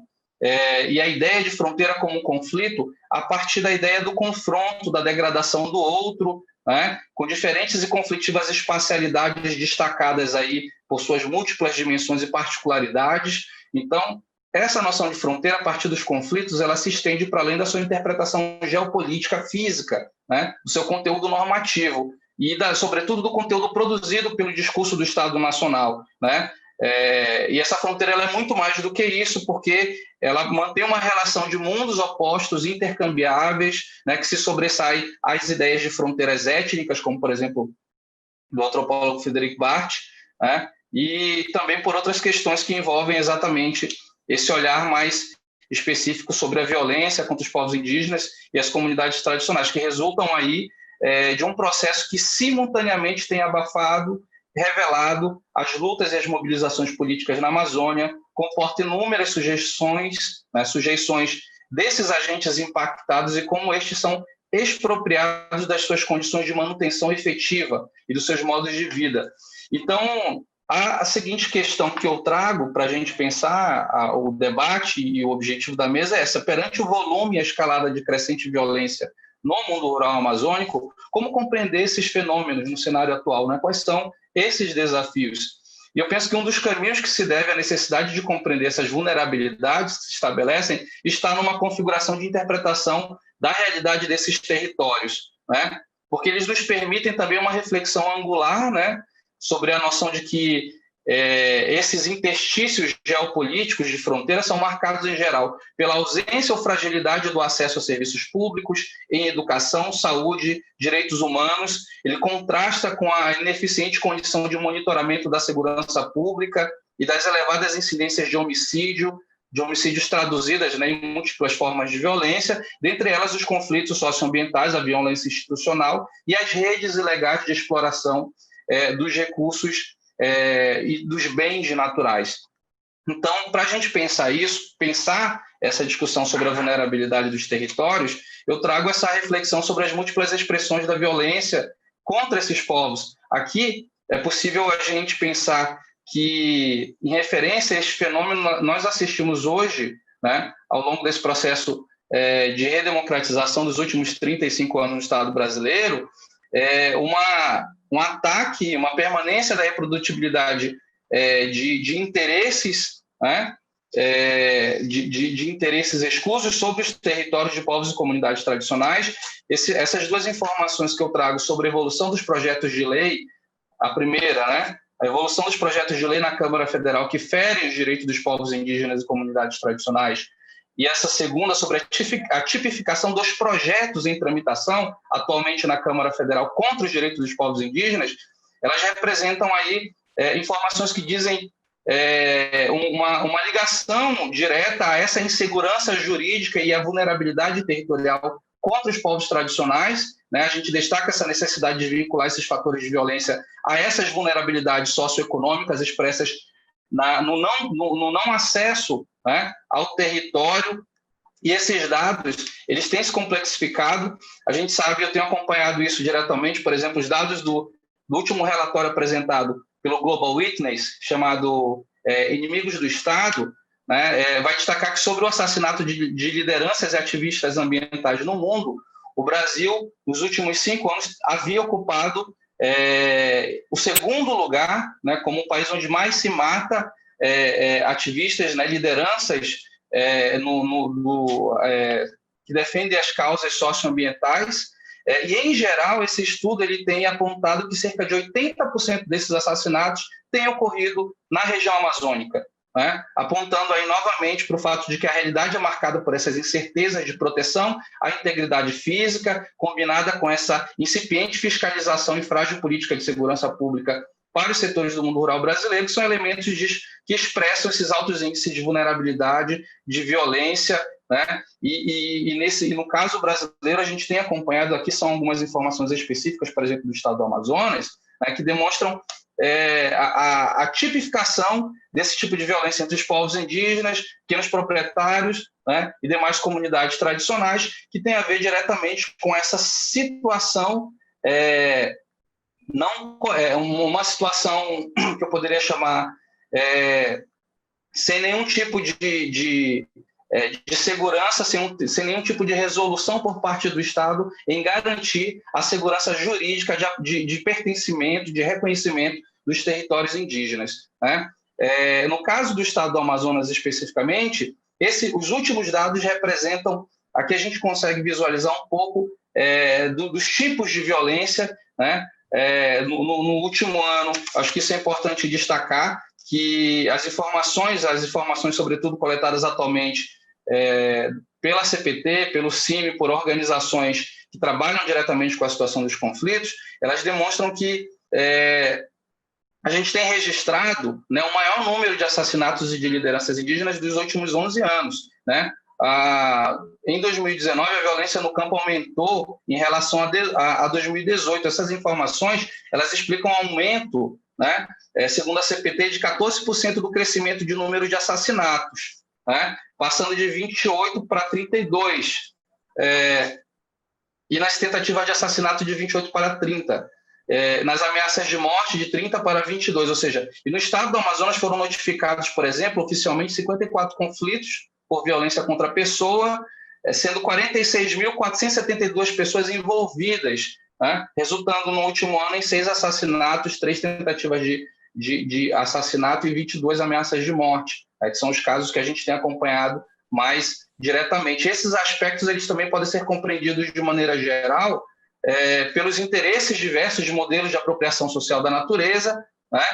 e a ideia de fronteira como um conflito a partir da ideia do confronto, da degradação do outro, né, com diferentes e conflitivas espacialidades destacadas aí por suas múltiplas dimensões e particularidades. Então, essa noção de fronteira, a partir dos conflitos, ela se estende para além da sua interpretação geopolítica física, né, do seu conteúdo normativo e, sobretudo, do conteúdo produzido pelo discurso do Estado Nacional, né? E essa fronteira ela é muito mais do que isso, porque ela mantém uma relação de mundos opostos, intercambiáveis, né, que se sobressai às ideias de fronteiras étnicas, como, por exemplo, do antropólogo Frederic Barth, né, e também por outras questões que envolvem exatamente esse olhar mais específico sobre a violência contra os povos indígenas e as comunidades tradicionais, que resultam aí de um processo que simultaneamente tem abafado, revelado as lutas e as mobilizações políticas na Amazônia, comporta inúmeras sujeições, né, sujeições desses agentes impactados e como estes são expropriados das suas condições de manutenção efetiva e dos seus modos de vida. Então, a seguinte questão que eu trago para a gente pensar o debate e o objetivo da mesa é essa: perante o volume e a escalada de crescente violência no mundo rural amazônico, como compreender esses fenômenos no cenário atual, né? Quais são esses desafios? E eu penso que um dos caminhos que se deve à necessidade de compreender essas vulnerabilidades que se estabelecem está numa configuração de interpretação da realidade desses territórios, né? Porque eles nos permitem também uma reflexão angular, né, sobre a noção de que esses interstícios geopolíticos de fronteira são marcados, em geral, pela ausência ou fragilidade do acesso a serviços públicos, em educação, saúde, direitos humanos. Ele contrasta com a ineficiente condição de monitoramento da segurança pública e das elevadas incidências de homicídios traduzidas, né, em múltiplas formas de violência, dentre elas os conflitos socioambientais, a violência institucional e as redes ilegais de exploração dos recursos e dos bens naturais. Então, para a gente pensar isso, pensar essa discussão sobre a vulnerabilidade dos territórios, eu trago essa reflexão sobre as múltiplas expressões da violência contra esses povos. Aqui é possível a gente pensar que, em referência a este fenômeno, nós assistimos hoje, né, ao longo desse processo de redemocratização dos últimos 35 anos no Estado brasileiro, um ataque, uma permanência da reprodutibilidade de interesses, né, de interesses escusos sobre os territórios de povos e comunidades tradicionais. Essas duas informações que eu trago sobre a evolução dos projetos de lei, a primeira, né, a evolução dos projetos de lei na Câmara Federal que ferem os direitos dos povos indígenas e comunidades tradicionais, e essa segunda sobre a tipificação dos projetos em tramitação atualmente na Câmara Federal contra os direitos dos povos indígenas, elas representam aí informações que dizem uma ligação direta a essa insegurança jurídica e a vulnerabilidade territorial contra os povos tradicionais, né? A gente destaca essa necessidade de vincular esses fatores de violência a essas vulnerabilidades socioeconômicas expressas no não acesso, né, ao território. E esses dados, eles têm se complexificado. A gente sabe, eu tenho acompanhado isso diretamente, por exemplo, os dados do último relatório apresentado pelo Global Witness, chamado Inimigos do Estado, né, vai destacar que sobre o assassinato de lideranças e ativistas ambientais no mundo, o Brasil, nos últimos 5 anos, havia ocupado o segundo lugar, né, como o país onde mais se mata ativistas, né, lideranças que defendem as causas socioambientais. E, em geral, esse estudo ele tem apontado que cerca de 80% desses assassinatos têm ocorrido na região amazônica, né? Apontando aí novamente para o fato de que a realidade é marcada por essas incertezas de proteção à integridade física, combinada com essa incipiente fiscalização e frágil política de segurança pública para os setores do mundo rural brasileiro, que são elementos que expressam esses altos índices de vulnerabilidade, de violência, né? E no caso brasileiro, a gente tem acompanhado, aqui são algumas informações específicas, por exemplo, do estado do Amazonas, né, que demonstram a tipificação desse tipo de violência entre os povos indígenas, pequenos proprietários, né, e demais comunidades tradicionais, que tem a ver diretamente com essa situação, uma situação que eu poderia chamar sem nenhum tipo de segurança, sem nenhum tipo de resolução por parte do Estado em garantir a segurança jurídica de pertencimento, de reconhecimento dos territórios indígenas, né? No caso do estado do Amazonas especificamente, os últimos dados representam, aqui a gente consegue visualizar um pouco dos tipos de violência, né? No último ano, acho que isso é importante destacar, que as informações sobretudo coletadas atualmente pela CPT, pelo CIMI, por organizações que trabalham diretamente com a situação dos conflitos, elas demonstram que a gente tem registrado, né, o maior número de assassinatos e de lideranças indígenas dos últimos 11 anos, né? Em 2019, a violência no campo aumentou em relação a 2018. Essas informações, elas explicam um aumento, né, segundo a CPT, de 14% do crescimento de número de assassinatos, né, passando de 28 para 32, e nas tentativas de assassinato de 28 para 30. Nas ameaças de morte de 30 para 22, ou seja, e no estado do Amazonas foram notificados, por exemplo, oficialmente 54 conflitos por violência contra a pessoa, sendo 46.472 pessoas envolvidas, né, resultando no último ano em 6 assassinatos, 3 tentativas de assassinato e 22 ameaças de morte, que são os casos que a gente tem acompanhado mais diretamente. Esses aspectos eles também podem ser compreendidos de maneira geral pelos interesses diversos de modelos de apropriação social da natureza, né,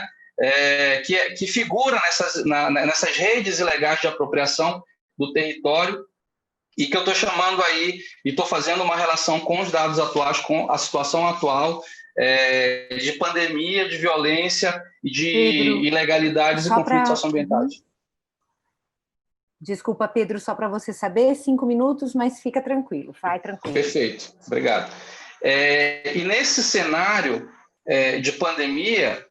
que figura nessas redes ilegais de apropriação do território e que eu estou chamando aí e estou fazendo uma relação com os dados atuais, com a situação atual de pandemia, de violência, de Pedro, ilegalidades e conflitos socioambientais. Desculpa, Pedro, só para você saber, 5 minutos, mas fica tranquilo, vai tranquilo. Perfeito, obrigado. E nesse cenário de pandemia,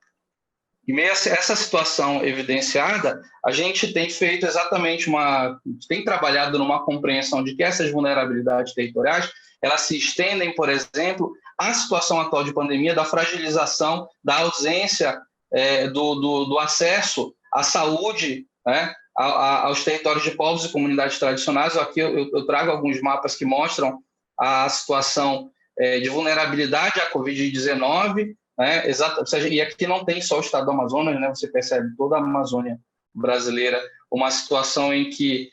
em meio a essa situação evidenciada, a gente tem feito exatamente tem trabalhado numa compreensão de que essas vulnerabilidades territoriais, elas se estendem, por exemplo, à situação atual de pandemia, da fragilização, da ausência do acesso à saúde, né, aos territórios de povos e comunidades tradicionais. Aqui eu trago alguns mapas que mostram a situação de vulnerabilidade à Covid-19, né? Exato, ou seja, e aqui não tem só o estado do Amazonas, né? Você percebe toda a Amazônia brasileira, uma situação em que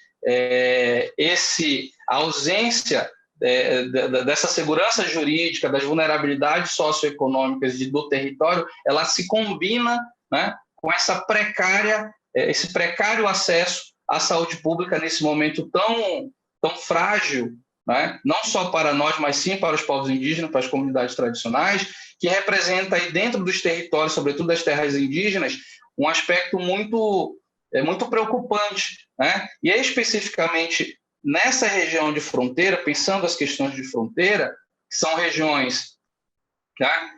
a ausência dessa segurança jurídica, das vulnerabilidades socioeconômicas do território, ela se combina, né, com esse precário acesso à saúde pública nesse momento tão frágil, né? Não só para nós, mas sim para os povos indígenas, para as comunidades tradicionais, que representa aí dentro dos territórios, sobretudo das terras indígenas, um aspecto muito preocupante, né? E especificamente nessa região de fronteira, pensando as questões de fronteira, que são regiões, tá?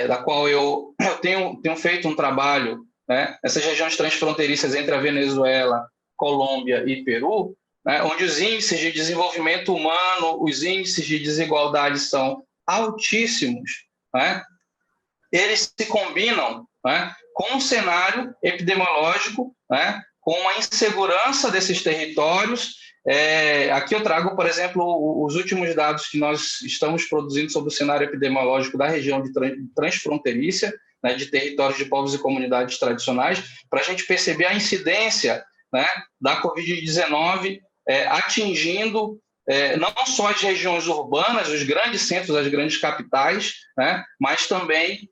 Da qual eu tenho feito um trabalho, né? Essas regiões transfronteiriças entre a Venezuela, Colômbia e Peru, né? Onde os índices de desenvolvimento humano, os índices de desigualdade são altíssimos, né? Eles se combinam, né, com um cenário epidemiológico, né, com a insegurança desses territórios. Aqui eu trago, por exemplo, os últimos dados que nós estamos produzindo sobre o cenário epidemiológico da região transfronteiriça, né, de territórios de povos e comunidades tradicionais, para a gente perceber a incidência, né, da Covid-19 atingindo não só as regiões urbanas, os grandes centros, as grandes capitais, né, mas também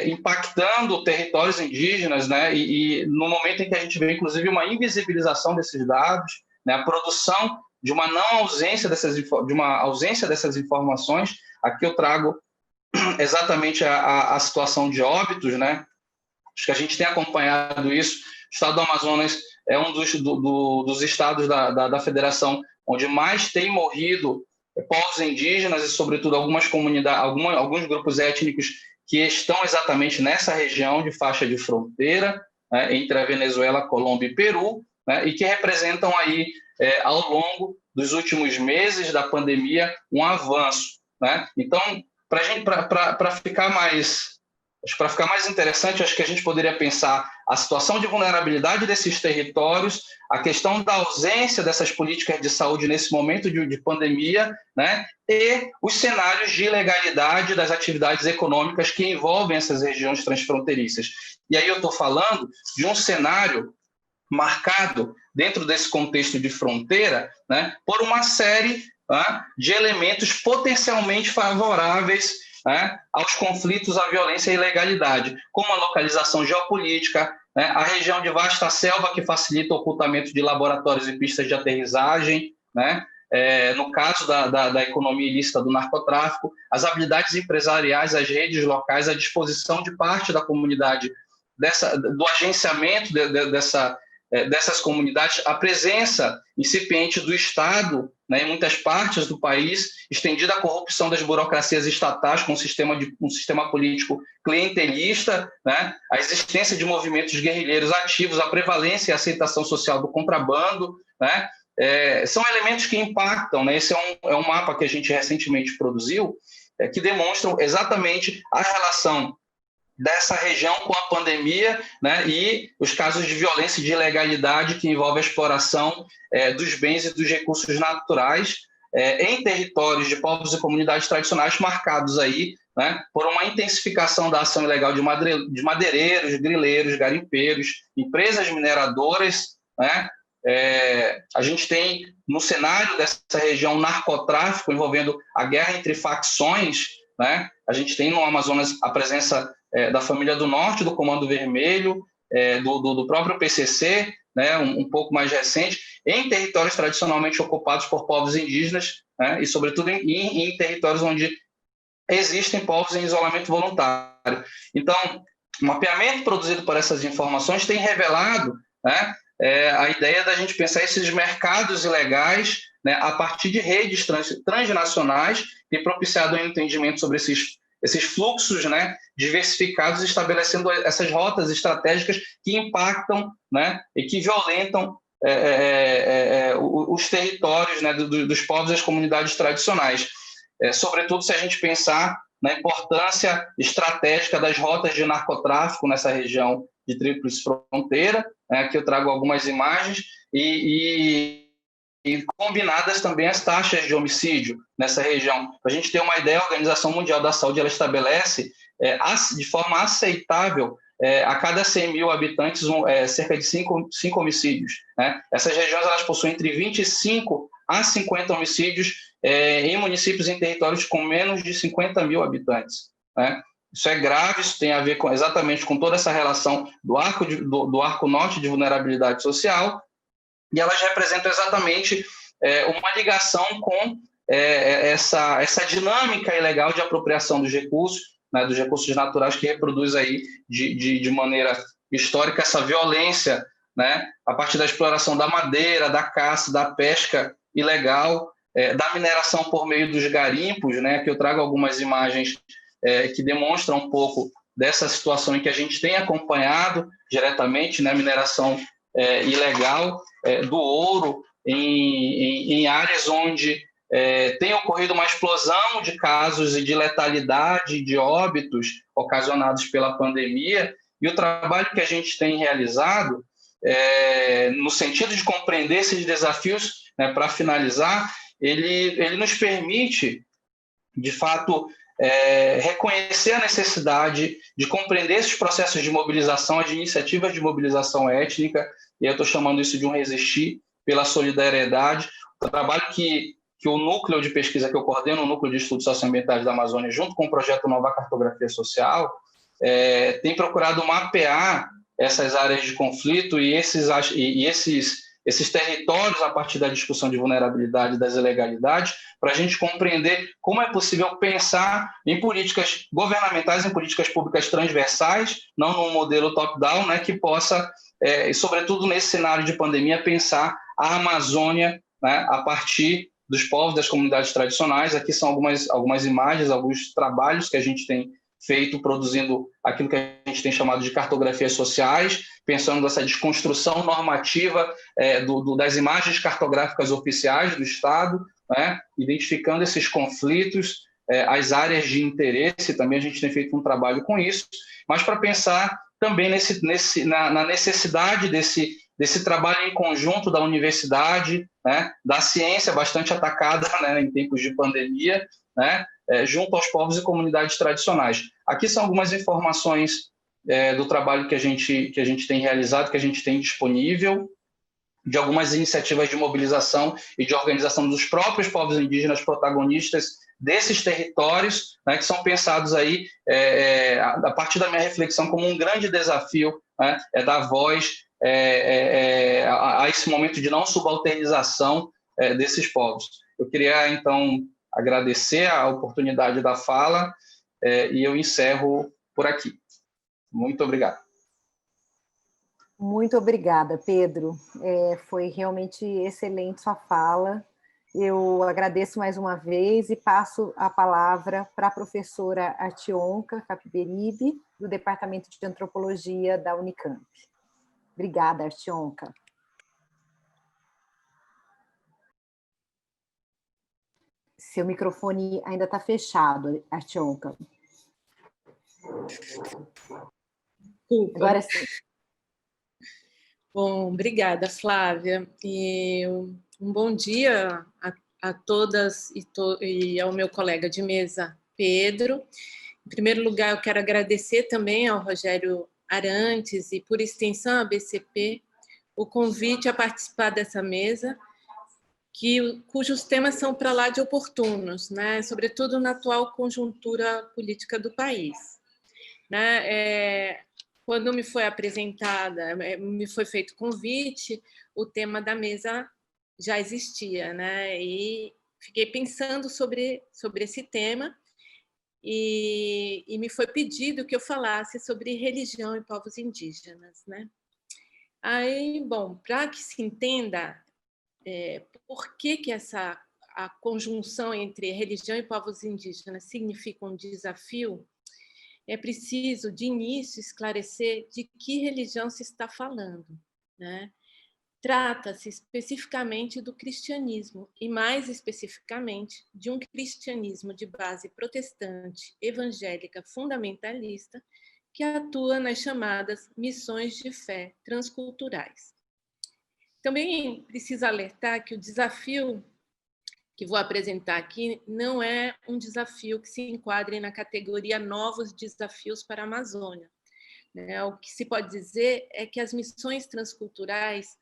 impactando territórios indígenas, né, e no momento em que a gente vê, inclusive, uma invisibilização desses dados, né, a produção de uma ausência dessas informações. Aqui eu trago exatamente a situação de óbitos, né? Acho que a gente tem acompanhado isso. O estado do Amazonas é um dos estados da federação onde mais tem morrido povos indígenas e, sobretudo, algumas comunidades, alguns grupos étnicos que estão exatamente nessa região de faixa de fronteira, né, entre a Venezuela, Colômbia e Peru, né, e que representam aí, ao longo dos últimos meses da pandemia, um avanço, né? Então, para ficar mais Acho que para ficar mais interessante, acho que a gente poderia pensar a situação de vulnerabilidade desses territórios, a questão da ausência dessas políticas de saúde nesse momento de pandemia, né? E os cenários de ilegalidade das atividades econômicas que envolvem essas regiões transfronteiriças. E aí eu estou falando de um cenário marcado, dentro desse contexto de fronteira, né, por uma série, né, de elementos potencialmente favoráveis, né, aos conflitos, à violência e à ilegalidade, como a localização geopolítica, né, a região de vasta selva que facilita o ocultamento de laboratórios e pistas de aterrissagem, né, no caso da economia ilícita do narcotráfico, as habilidades empresariais, as redes locais, a disposição de parte da comunidade, do agenciamento dessas comunidades, a presença incipiente do Estado, né, em muitas partes do país, estendida a corrupção das burocracias estatais com um sistema político clientelista, né, a existência de movimentos guerrilheiros ativos, a prevalência e a aceitação social do contrabando, né, são elementos que impactam, né? Esse é um mapa que a gente recentemente produziu, que demonstram exatamente a relação dessa região com a pandemia, né, e os casos de violência e de ilegalidade que envolvem a exploração dos bens e dos recursos naturais em territórios de povos e comunidades tradicionais marcados aí, né, por uma intensificação da ação ilegal de madeireiros, grileiros, garimpeiros, empresas mineradoras, né. A gente tem no cenário dessa região narcotráfico envolvendo a guerra entre facções, né. A gente tem no Amazonas a presença da Família do Norte, do Comando Vermelho, do próprio PCC, né, um pouco mais recente, em territórios tradicionalmente ocupados por povos indígenas, né, e, sobretudo, em territórios onde existem povos em isolamento voluntário. Então, o mapeamento produzido por essas informações tem revelado, né, a ideia da gente pensar esses mercados ilegais, né, a partir de redes transnacionais, que tem propiciado um entendimento sobre esses fluxos, né, diversificados, estabelecendo essas rotas estratégicas que impactam, né, e que violentam os territórios, né, dos povos e das comunidades tradicionais. Sobretudo se a gente pensar na importância estratégica das rotas de narcotráfico nessa região de tríplice fronteira, aqui eu trago algumas imagens, e combinadas também as taxas de homicídio nessa região. Para a gente ter uma ideia, a Organização Mundial da Saúde ela estabelece de forma aceitável a cada 100 mil habitantes cerca de 5 homicídios. Né? Essas regiões elas possuem entre 25 a 50 homicídios em municípios e territórios com menos de 50 mil habitantes. Né? Isso é grave, isso tem a ver exatamente com toda essa relação do arco norte de vulnerabilidade social, e elas representam exatamente uma ligação com essa dinâmica ilegal de apropriação dos recursos, né, dos recursos naturais que reproduz aí de maneira histórica essa violência, né, a partir da exploração da madeira, da caça, da pesca ilegal, da mineração por meio dos garimpos, né, que eu trago algumas imagens que demonstram um pouco dessa situação em que a gente tem acompanhado diretamente, né, a mineração ilegal do ouro em áreas onde tem ocorrido uma explosão de casos e de letalidade, de óbitos ocasionados pela pandemia, e o trabalho que a gente tem realizado, no sentido de compreender esses desafios, né, para finalizar, ele nos permite, de fato, reconhecer a necessidade de compreender esses processos de mobilização, as iniciativas de mobilização étnica, e eu estou chamando isso de um resistir pela solidariedade, o trabalho que o núcleo de pesquisa que eu coordeno, o Núcleo de Estudos Socioambientais da Amazônia, junto com o projeto Nova Cartografia Social, tem procurado mapear essas áreas de conflito e esses territórios a partir da discussão de vulnerabilidade e das ilegalidades, para a gente compreender como é possível pensar em políticas governamentais, em políticas públicas transversais, não num modelo top-down, né, que possa, e sobretudo nesse cenário de pandemia, pensar a Amazônia, né, a partir dos povos, das comunidades tradicionais. Aqui são algumas imagens, alguns trabalhos que a gente tem feito, produzindo aquilo que a gente tem chamado de cartografias sociais, pensando nessa desconstrução normativa das imagens cartográficas oficiais do Estado, né, identificando esses conflitos, as áreas de interesse, também a gente tem feito um trabalho com isso, mas para pensar também na necessidade desse trabalho em conjunto da universidade, né, da ciência bastante atacada, né, em tempos de pandemia, né, junto aos povos e comunidades tradicionais. Aqui são algumas informações do trabalho que a gente tem realizado, que a gente tem disponível, de algumas iniciativas de mobilização e de organização dos próprios povos indígenas protagonistas desses territórios, né, que são pensados aí, a partir da minha reflexão, como um grande desafio, né, dar voz a esse momento de não subalternização desses povos. Eu queria, então, agradecer a oportunidade da fala e eu encerro por aqui. Muito obrigado. Muito obrigada, Pedro. Foi realmente excelente sua fala. Eu agradeço mais uma vez e passo a palavra para a professora Artionca Capiberibe, do Departamento de Antropologia da Unicamp. Obrigada, Artionca. Seu microfone ainda está fechado, Artionca. Agora sim. Bom, obrigada, Flávia. E um bom dia a todas e ao meu colega de mesa, Pedro. Em primeiro lugar, eu quero agradecer também ao Rogério Arantes e, por extensão, à BCP, o convite a participar dessa mesa, cujos temas são para lá de oportunos, né? Sobretudo na atual conjuntura política do país. Né? Quando me foi apresentada, me foi feito convite, o tema da mesa já existia, né? E fiquei pensando sobre esse tema e me foi pedido que eu falasse sobre religião e povos indígenas, né? Aí, bom, para que se entenda por que a conjunção entre religião e povos indígenas significa um desafio, é preciso, de início, esclarecer de que religião se está falando, né? Trata-se especificamente do cristianismo, e mais especificamente de um cristianismo de base protestante, evangélica, fundamentalista, que atua nas chamadas missões de fé transculturais. Também precisa alertar que o desafio que vou apresentar aqui não é um desafio que se enquadre na categoria novos desafios para a Amazônia. O que se pode dizer é que as missões transculturais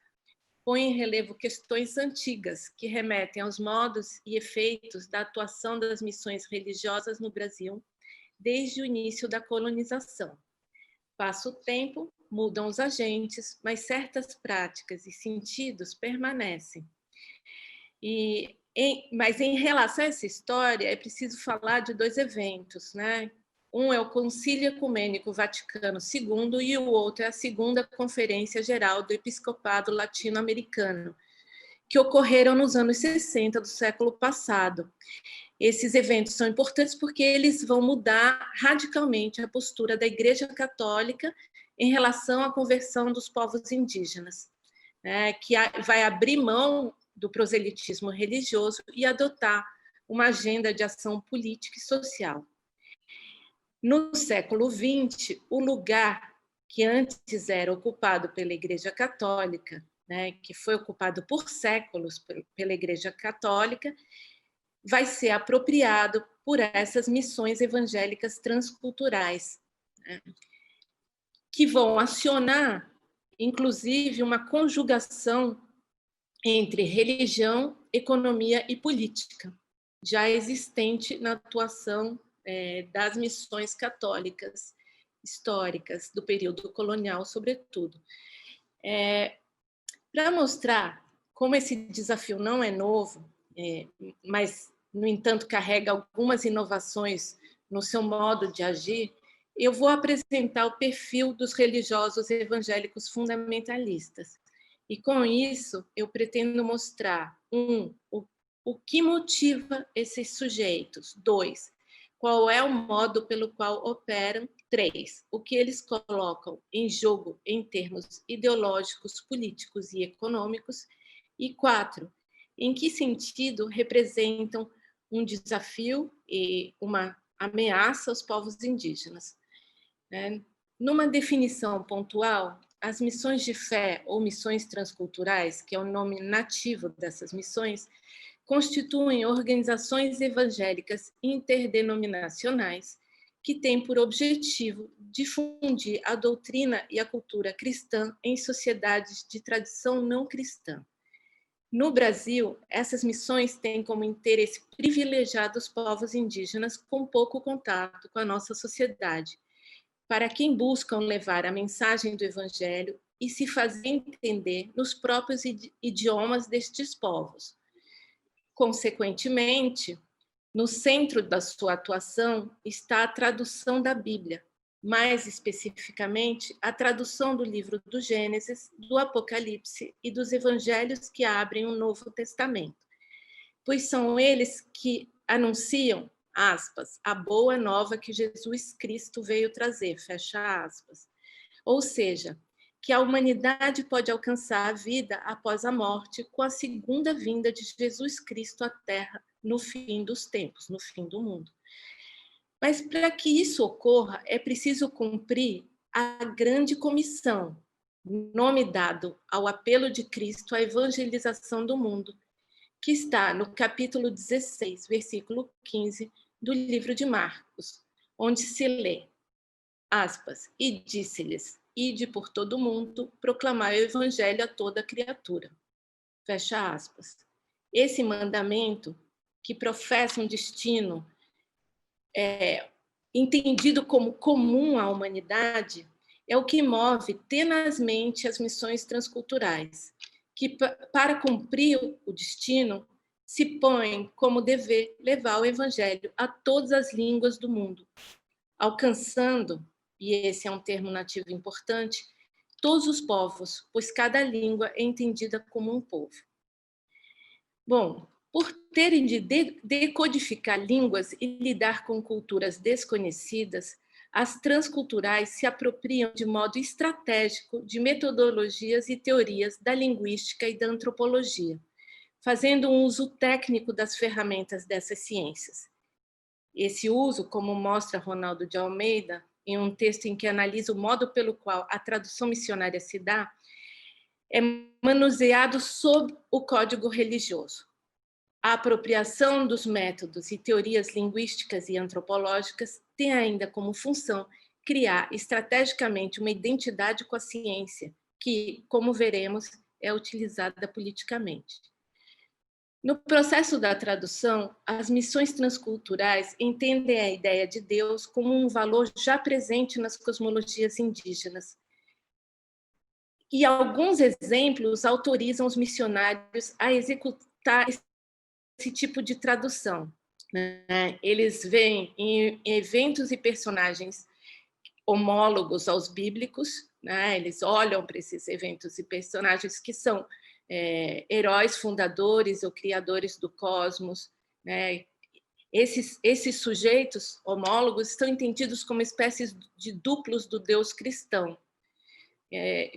põem em relevo questões antigas que remetem aos modos e efeitos da atuação das missões religiosas no Brasil desde o início da colonização. Passa o tempo, mudam os agentes, mas certas práticas e sentidos permanecem. Mas em relação a essa história, é preciso falar de dois eventos, né? Um é o Concílio Ecumênico Vaticano II e o outro é a Segunda Conferência Geral do Episcopado Latino-Americano, que ocorreram nos anos 60 do século passado. Esses eventos são importantes porque eles vão mudar radicalmente a postura da Igreja Católica em relação à conversão dos povos indígenas, né? Que vai abrir mão do proselitismo religioso e adotar uma agenda de ação política e social. No século XX, o lugar que antes era ocupado pela Igreja Católica, né, que foi ocupado por séculos pela Igreja Católica, vai ser apropriado por essas missões evangélicas transculturais, né, que vão acionar, inclusive, uma conjugação entre religião, economia e política, já existente na atuação das missões católicas históricas do período colonial, sobretudo. Para mostrar como esse desafio não é novo, mas, no entanto, carrega algumas inovações no seu modo de agir, eu vou apresentar o perfil dos religiosos evangélicos fundamentalistas. E, com isso, eu pretendo mostrar, o que motiva esses sujeitos. 2, qual é o modo pelo qual operam. 3, o que eles colocam em jogo em termos ideológicos, políticos e econômicos. E 4, em que sentido representam um desafio e uma ameaça aos povos indígenas. Numa definição pontual, as missões de fé ou missões transculturais, que é o nome nativo dessas missões, constituem organizações evangélicas interdenominacionais que têm por objetivo difundir a doutrina e a cultura cristã em sociedades de tradição não cristã. No Brasil, essas missões têm como interesse privilegiado os povos indígenas com pouco contato com a nossa sociedade, para quem buscam levar a mensagem do Evangelho e se fazer entender nos próprios idiomas destes povos. Consequentemente, no centro da sua atuação está a tradução da Bíblia, mais especificamente a tradução do livro do Gênesis, do Apocalipse e dos Evangelhos que abrem o Novo Testamento, pois são eles que anunciam, aspas, a boa nova que Jesus Cristo veio trazer, fecha aspas. Ou seja, que a humanidade pode alcançar a vida após a morte com a segunda vinda de Jesus Cristo à Terra no fim dos tempos, no fim do mundo. Mas para que isso ocorra, é preciso cumprir a grande comissão, nome dado ao apelo de Cristo à evangelização do mundo, que está no capítulo 16, versículo 15 do livro de Marcos, onde se lê, aspas, e disse-lhes, ide por todo o mundo, proclamar o evangelho a toda criatura, fecha aspas. Esse mandamento, que professa um destino entendido como comum à humanidade, é o que move tenazmente as missões transculturais, que, para cumprir o destino, se põem como dever levar o evangelho a todas as línguas do mundo, alcançando, e esse é um termo nativo importante, todos os povos, pois cada língua é entendida como um povo. Bom, por terem de decodificar línguas e lidar com culturas desconhecidas, as transculturais se apropriam de modo estratégico de metodologias e teorias da linguística e da antropologia, fazendo um uso técnico das ferramentas dessas ciências. Esse uso, como mostra Ronaldo de Almeida, em um texto em que analisa o modo pelo qual a tradução missionária se dá, é manuseado sob o código religioso. A apropriação dos métodos e teorias linguísticas e antropológicas tem ainda como função criar estrategicamente uma identidade com a ciência, que, como veremos, é utilizada politicamente. No processo da tradução, as missões transculturais entendem a ideia de Deus como um valor já presente nas cosmologias indígenas. E alguns exemplos autorizam os missionários a executar esse tipo de tradução. Eles veem em eventos e personagens homólogos aos bíblicos, eles olham para esses eventos e personagens que são heróis fundadores ou criadores do cosmos. Esses sujeitos homólogos estão entendidos como espécies de duplos do Deus cristão,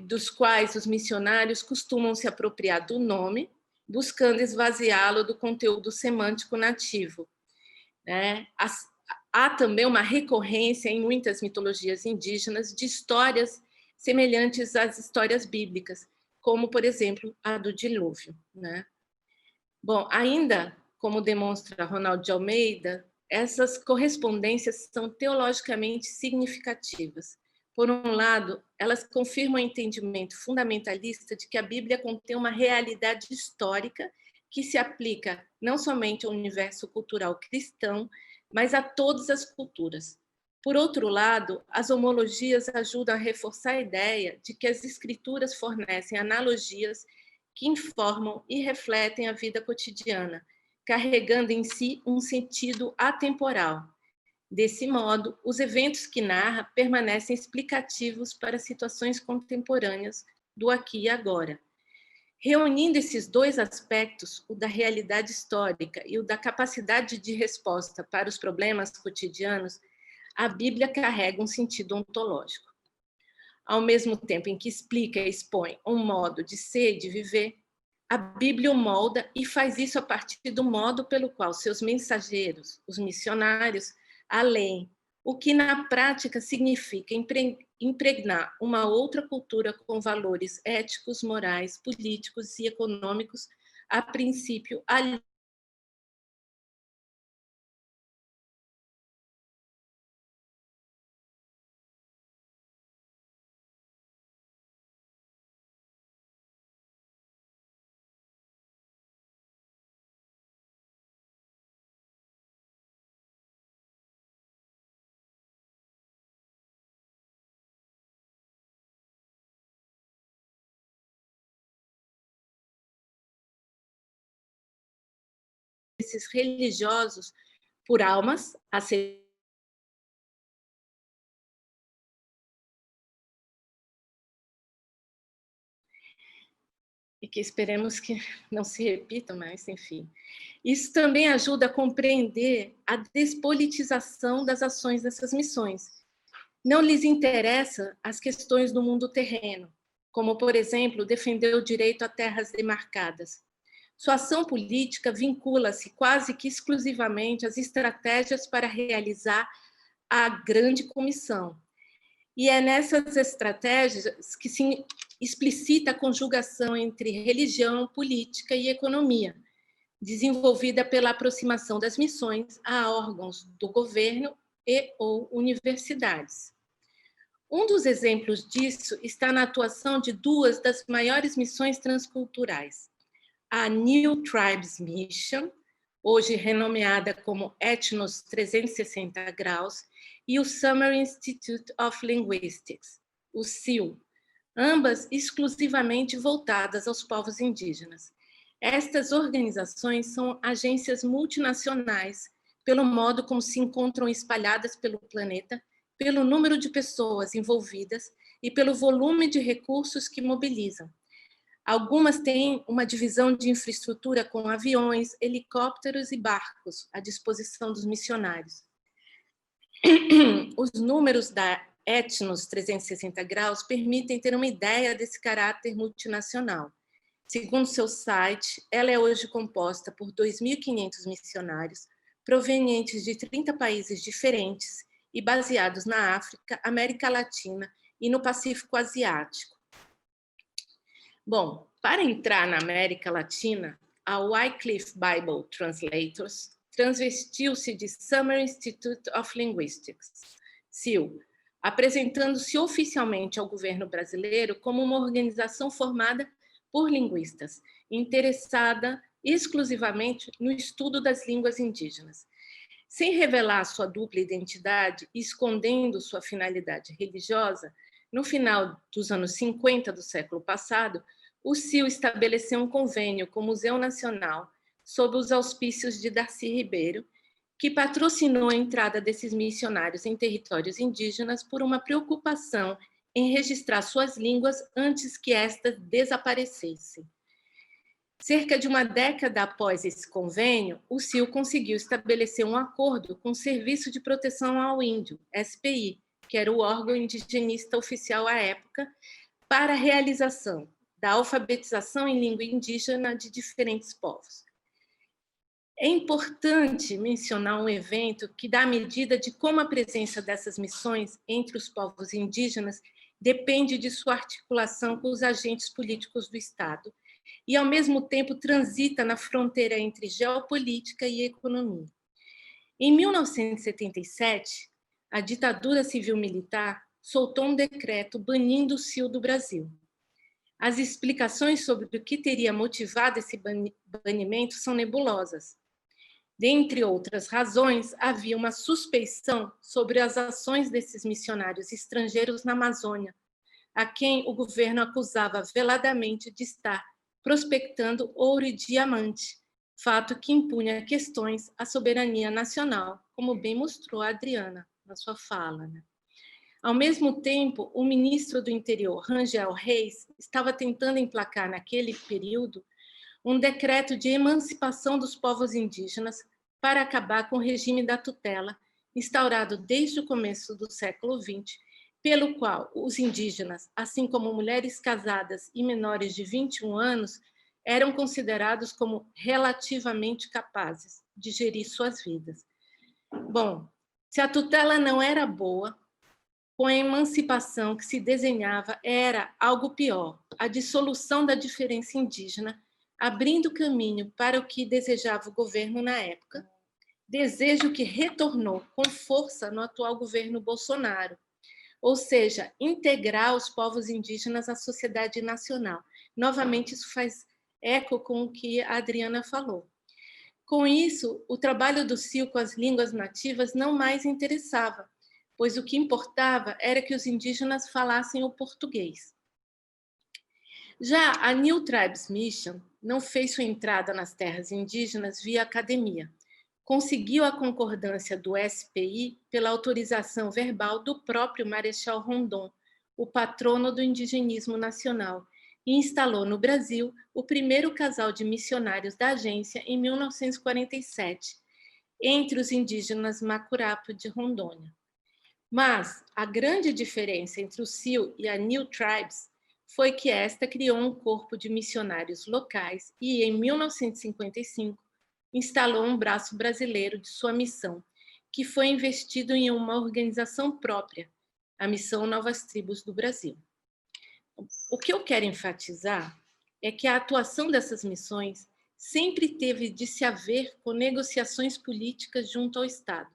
dos quais os missionários costumam se apropriar do nome, buscando esvaziá-lo do conteúdo semântico nativo. Há também uma recorrência em muitas mitologias indígenas de histórias semelhantes às histórias bíblicas, como, por exemplo, a do dilúvio. Bom, ainda, como demonstra Ronaldo de Almeida, essas correspondências são teologicamente significativas. Por um lado, elas confirmam o entendimento fundamentalista de que a Bíblia contém uma realidade histórica que se aplica não somente ao universo cultural cristão, mas a todas as culturas. Por outro lado, as homologias ajudam a reforçar a ideia de que as escrituras fornecem analogias que informam e refletem a vida cotidiana, carregando em si um sentido atemporal. Desse modo, os eventos que narra permanecem explicativos para situações contemporâneas do aqui e agora. Reunindo esses dois aspectos, o da realidade histórica e o da capacidade de resposta para os problemas cotidianos, a Bíblia carrega um sentido ontológico. Ao mesmo tempo em que explica e expõe um modo de ser e de viver, a Bíblia o molda e faz isso a partir do modo pelo qual seus mensageiros, os missionários, a leem, o que na prática significa impregnar uma outra cultura com valores éticos, morais, políticos e econômicos, a princípio esses religiosos por almas a ser e que esperemos que não se repita, mas enfim. Isso também ajuda a compreender a despolitização das ações dessas missões. Não lhes interessa as questões do mundo terreno, como, por exemplo, defender o direito a terras demarcadas. Sua ação política vincula-se quase que exclusivamente às estratégias para realizar a grande comissão. E é nessas estratégias que se explicita a conjugação entre religião, política e economia, desenvolvida pela aproximação das missões a órgãos do governo e ou universidades. Um dos exemplos disso está na atuação de duas das maiores missões transculturais, a New Tribes Mission, hoje renomeada como Ethnos 360 Graus, e o Summer Institute of Linguistics, o SIL, ambas exclusivamente voltadas aos povos indígenas. Estas organizações são agências multinacionais, pelo modo como se encontram espalhadas pelo planeta, pelo número de pessoas envolvidas e pelo volume de recursos que mobilizam. Algumas têm uma divisão de infraestrutura com aviões, helicópteros e barcos à disposição dos missionários. Os números da Ethnos 360 Graus permitem ter uma ideia desse caráter multinacional. Segundo seu site, ela é hoje composta por 2.500 missionários, provenientes de 30 países diferentes e baseados na África, América Latina e no Pacífico Asiático. Bom, para entrar na América Latina, a Wycliffe Bible Translators transvestiu-se de Summer Institute of Linguistics, SIL, apresentando-se oficialmente ao governo brasileiro como uma organização formada por linguistas, interessada exclusivamente no estudo das línguas indígenas. Sem revelar sua dupla identidade e escondendo sua finalidade religiosa, no final dos anos 50 do século passado, o SIL estabeleceu um convênio com o Museu Nacional, sob os auspícios de Darcy Ribeiro, que patrocinou a entrada desses missionários em territórios indígenas por uma preocupação em registrar suas línguas antes que estas desaparecessem. Cerca de uma década após esse convênio, o SIL conseguiu estabelecer um acordo com o Serviço de Proteção ao Índio, SPI, que era o órgão indigenista oficial à época, para a realização da alfabetização em língua indígena de diferentes povos. É importante mencionar um evento que dá medida de como a presença dessas missões entre os povos indígenas depende de sua articulação com os agentes políticos do Estado e, ao mesmo tempo, transita na fronteira entre geopolítica e economia. Em 1977, a ditadura civil-militar soltou um decreto banindo o SIL do Brasil. As explicações sobre o que teria motivado esse banimento são nebulosas. Dentre outras razões, havia uma suspeição sobre as ações desses missionários estrangeiros na Amazônia, a quem o governo acusava veladamente de estar prospectando ouro e diamante, fato que impunha questões à soberania nacional, como bem mostrou a Adriana na sua fala, né? Ao mesmo tempo, o ministro do Interior, Rangel Reis, estava tentando emplacar naquele período um decreto de emancipação dos povos indígenas para acabar com o regime da tutela, instaurado desde o começo do século XX, pelo qual os indígenas, assim como mulheres casadas e menores de 21 anos, eram considerados como relativamente capazes de gerir suas vidas. Bom, se a tutela não era boa, com a emancipação que se desenhava era algo pior, a dissolução da diferença indígena, abrindo caminho para o que desejava o governo na época, desejo que retornou com força no atual governo Bolsonaro, ou seja, integrar os povos indígenas à sociedade nacional. Novamente, isso faz eco com o que a Adriana falou. Com isso, o trabalho do CIO com as línguas nativas não mais interessava, pois o que importava era que os indígenas falassem o português. Já a New Tribes Mission não fez sua entrada nas terras indígenas via academia. Conseguiu a concordância do SPI pela autorização verbal do próprio Marechal Rondon, o patrono do indigenismo nacional, e instalou no Brasil o primeiro casal de missionários da agência em 1947, entre os indígenas Macurapo de Rondônia. Mas a grande diferença entre o CIO e a New Tribes foi que esta criou um corpo de missionários locais e, em 1955, instalou um braço brasileiro de sua missão, que foi investido em uma organização própria, a Missão Novas Tribos do Brasil. O que eu quero enfatizar é que a atuação dessas missões sempre teve de se haver com negociações políticas junto ao Estado,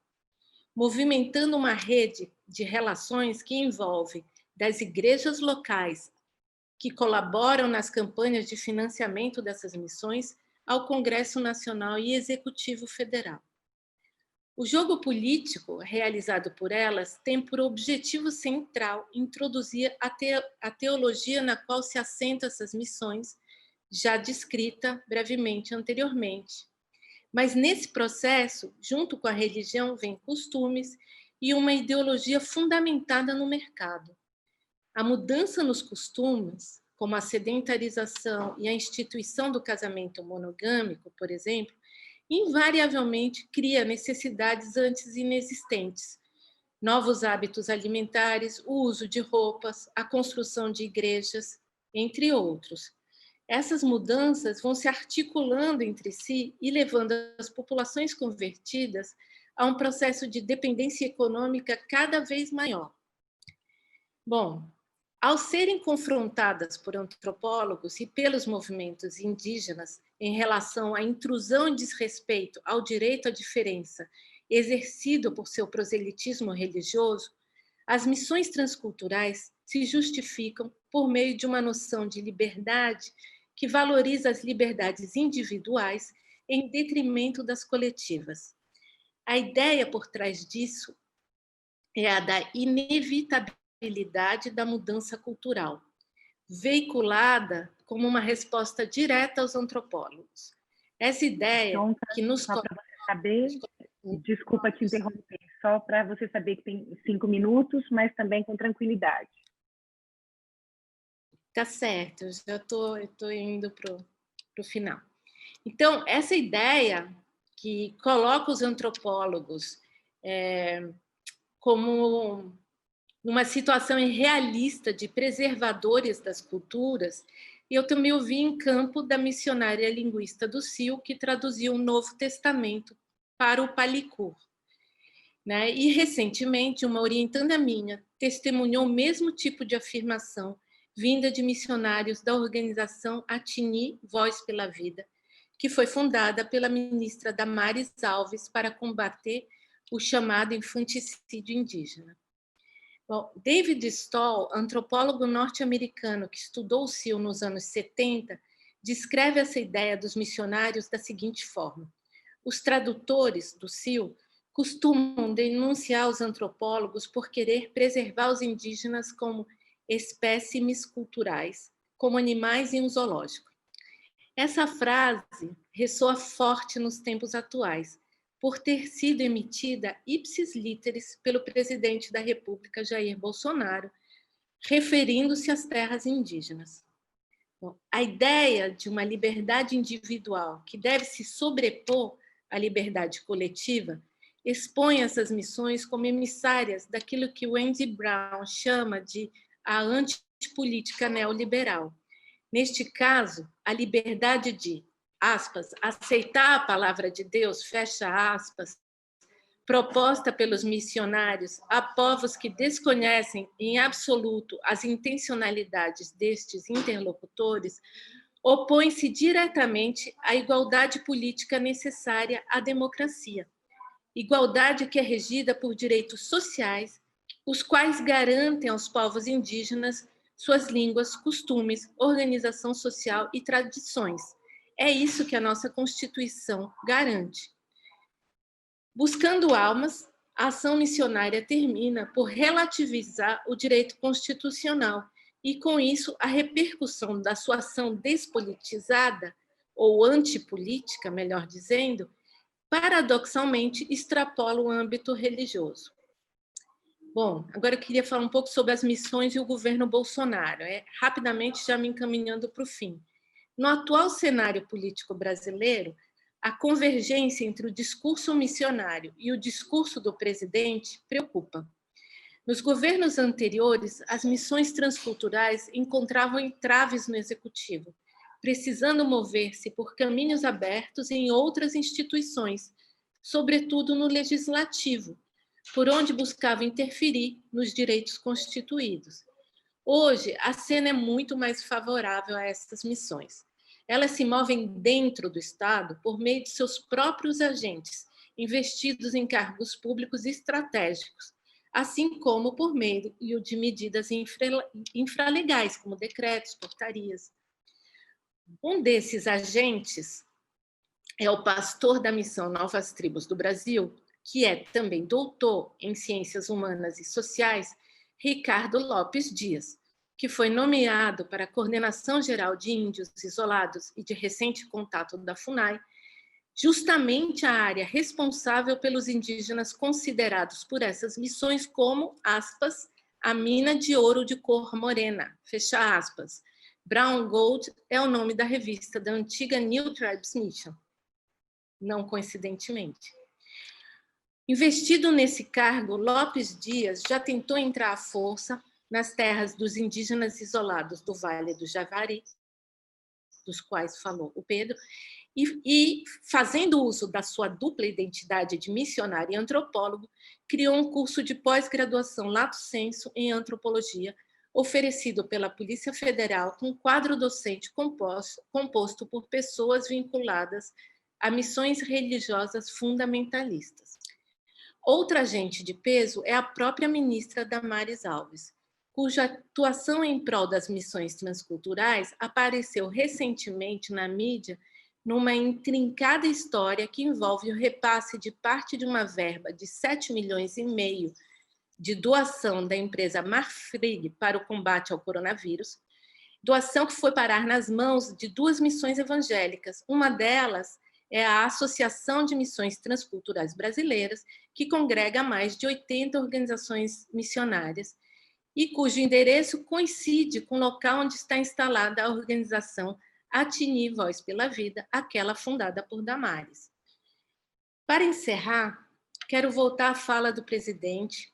movimentando uma rede de relações que envolve das igrejas locais que colaboram nas campanhas de financiamento dessas missões ao Congresso Nacional e Executivo Federal. O jogo político realizado por elas tem por objetivo central introduzir a teologia na qual se assentam essas missões, já descrita brevemente anteriormente. Mas nesse processo, junto com a religião, vem costumes e uma ideologia fundamentada no mercado. A mudança nos costumes, como a sedentarização e a instituição do casamento monogâmico, por exemplo, invariavelmente cria necessidades antes inexistentes, novos hábitos alimentares, o uso de roupas, a construção de igrejas, entre outros. Essas mudanças vão se articulando entre si e levando as populações convertidas a um processo de dependência econômica cada vez maior. Bom, ao serem confrontadas por antropólogos e pelos movimentos indígenas em relação à intrusão e desrespeito ao direito à diferença exercido por seu proselitismo religioso, as missões transculturais se justificam por meio de uma noção de liberdade que valoriza as liberdades individuais em detrimento das coletivas. A ideia por trás disso é a da inevitabilidade da mudança cultural, veiculada como uma resposta direta aos antropólogos. Essa ideia que nos... Só para você saber, desculpa te interromper, só para você saber que tem 5 minutos, mas também com tranquilidade. Tá certo, eu já estou indo para o final. Então, essa ideia que coloca os antropólogos como numa situação irrealista de preservadores das culturas, eu também ouvi em campo da missionária linguista do CIO, que traduziu o Novo Testamento para o Palicur. Né? E, recentemente, uma orientanda minha testemunhou o mesmo tipo de afirmação vinda de missionários da organização Atini, Voz pela Vida, que foi fundada pela ministra Damares Alves para combater o chamado infanticídio indígena. Bom, David Stoll, antropólogo norte-americano que estudou o CIO nos anos 70, descreve essa ideia dos missionários da seguinte forma: os tradutores do CIO costumam denunciar os antropólogos por querer preservar os indígenas como espécimes culturais, como animais em um zoológico. Essa frase ressoa forte nos tempos atuais, por ter sido emitida ipsis literis pelo presidente da República, Jair Bolsonaro, referindo-se às terras indígenas. Bom, a ideia de uma liberdade individual que deve se sobrepor à liberdade coletiva expõe essas missões como emissárias daquilo que o Andy Brown chama de a antipolítica neoliberal, Neste caso, a liberdade de, aspas, aceitar a palavra de Deus, fecha aspas, proposta pelos missionários a povos que desconhecem em absoluto as intencionalidades destes interlocutores, opõe-se diretamente à igualdade política necessária à democracia. Igualdade que é regida por direitos sociais, os quais garantem aos povos indígenas suas línguas, costumes, organização social e tradições. É isso que a nossa Constituição garante. Buscando almas, a ação missionária termina por relativizar o direito constitucional e, com isso, a repercussão da sua ação despolitizada, ou antipolítica, melhor dizendo, paradoxalmente extrapola o âmbito religioso. Bom, agora eu queria falar um pouco sobre as missões e o governo Bolsonaro, rapidamente já me encaminhando para o fim. No atual cenário político brasileiro, a convergência entre o discurso missionário e o discurso do presidente preocupa. Nos governos anteriores, as missões transculturais encontravam entraves no executivo, precisando mover-se por caminhos abertos em outras instituições, sobretudo no legislativo, por onde buscava interferir nos direitos constituídos. Hoje, a cena é muito mais favorável a essas missões. Elas se movem dentro do Estado por meio de seus próprios agentes, investidos em cargos públicos estratégicos, assim como por meio de medidas infralegais, como decretos, portarias. Um desses agentes é o pastor da missão Novas Tribos do Brasil, que é também doutor em Ciências Humanas e Sociais, Ricardo Lopes Dias, que foi nomeado para a Coordenação Geral de Índios Isolados e de recente contato da FUNAI, justamente a área responsável pelos indígenas considerados por essas missões como, aspas, a mina de ouro de cor morena, fecha aspas. Brown Gold é o nome da revista da antiga New Tribes Mission, não coincidentemente. Investido nesse cargo, Lopes Dias já tentou entrar à força nas terras dos indígenas isolados do Vale do Javari, dos quais falou o Pedro, e fazendo uso da sua dupla identidade de missionário e antropólogo, criou um curso de pós-graduação lato sensu em antropologia, oferecido pela Polícia Federal com quadro docente composto por pessoas vinculadas a missões religiosas fundamentalistas. Outra agente de peso é a própria ministra Damares Alves, cuja atuação em prol das missões transculturais apareceu recentemente na mídia numa intrincada história que envolve o repasse de parte de uma verba de 7,5 milhões de doação da empresa Marfrig para o combate ao coronavírus, doação que foi parar nas mãos de 2 missões evangélicas. Uma delas é a Associação de Missões Transculturais Brasileiras, que congrega mais de 80 organizações missionárias e cujo endereço coincide com o local onde está instalada a organização Atini Voz pela Vida, aquela fundada por Damares. Para encerrar, quero voltar à fala do presidente,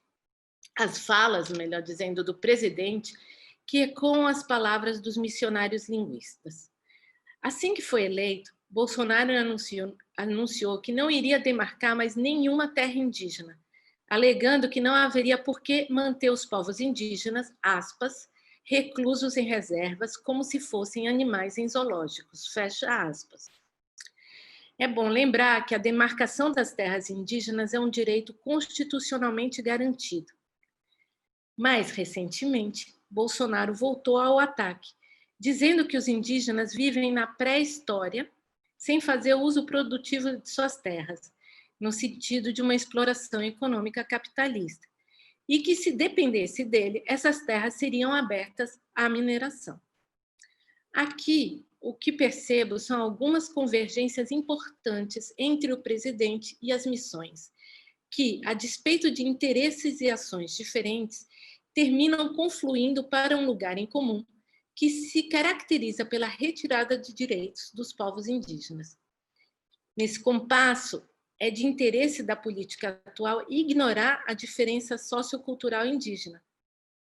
as falas, melhor dizendo, do presidente, que ecoam as palavras dos missionários linguistas. Assim que foi eleito, Bolsonaro anunciou que não iria demarcar mais nenhuma terra indígena, alegando que não haveria por que manter os povos indígenas, aspas, reclusos em reservas como se fossem animais em zoológicos, fecha aspas. É bom lembrar que a demarcação das terras indígenas é um direito constitucionalmente garantido. Mais recentemente, Bolsonaro voltou ao ataque, dizendo que os indígenas vivem na pré-história sem fazer uso produtivo de suas terras, no sentido de uma exploração econômica capitalista, e que, se dependesse dele, essas terras seriam abertas à mineração. Aqui, o que percebo são algumas convergências importantes entre o presidente e as missões, que, a despeito de interesses e ações diferentes, terminam confluindo para um lugar em comum, que se caracteriza pela retirada de direitos dos povos indígenas. Nesse compasso, é de interesse da política atual ignorar a diferença sociocultural indígena.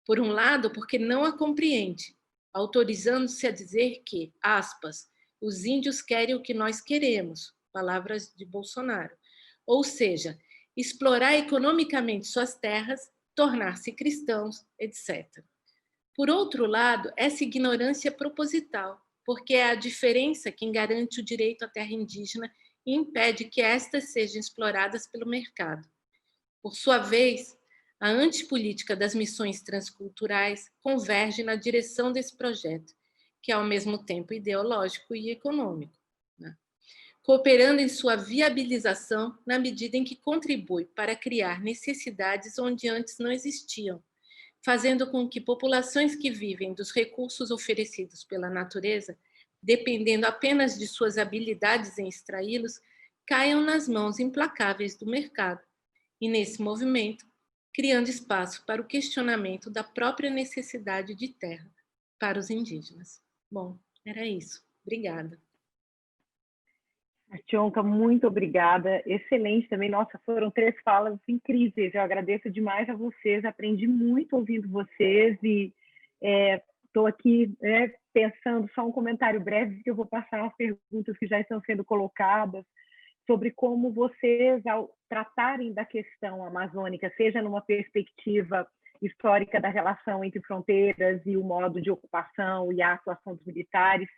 Por um lado, porque não a compreende, autorizando-se a dizer que, aspas, os índios querem o que nós queremos, palavras de Bolsonaro. Ou seja, explorar economicamente suas terras, tornar-se cristãos, etc. Por outro lado, essa ignorância é proposital, porque é a diferença quem garante o direito à terra indígena e impede que estas sejam exploradas pelo mercado. Por sua vez, a antipolítica das missões transculturais converge na direção desse projeto, que é ao mesmo tempo ideológico e econômico, né? Cooperando em sua viabilização na medida em que contribui para criar necessidades onde antes não existiam, fazendo com que populações que vivem dos recursos oferecidos pela natureza, dependendo apenas de suas habilidades em extraí-los, caiam nas mãos implacáveis do mercado. E nesse movimento, criando espaço para o questionamento da própria necessidade de terra para os indígenas. Bom, era isso. Obrigada. Artionka, muito obrigada. Excelente também. Nossa, foram 3 falas incríveis. Eu agradeço demais a vocês. Aprendi muito ouvindo vocês e estou aqui pensando, só um comentário breve, que eu vou passar as perguntas que já estão sendo colocadas sobre como vocês, ao tratarem da questão amazônica, seja numa perspectiva histórica da relação entre fronteiras e o modo de ocupação e a atuação dos militares,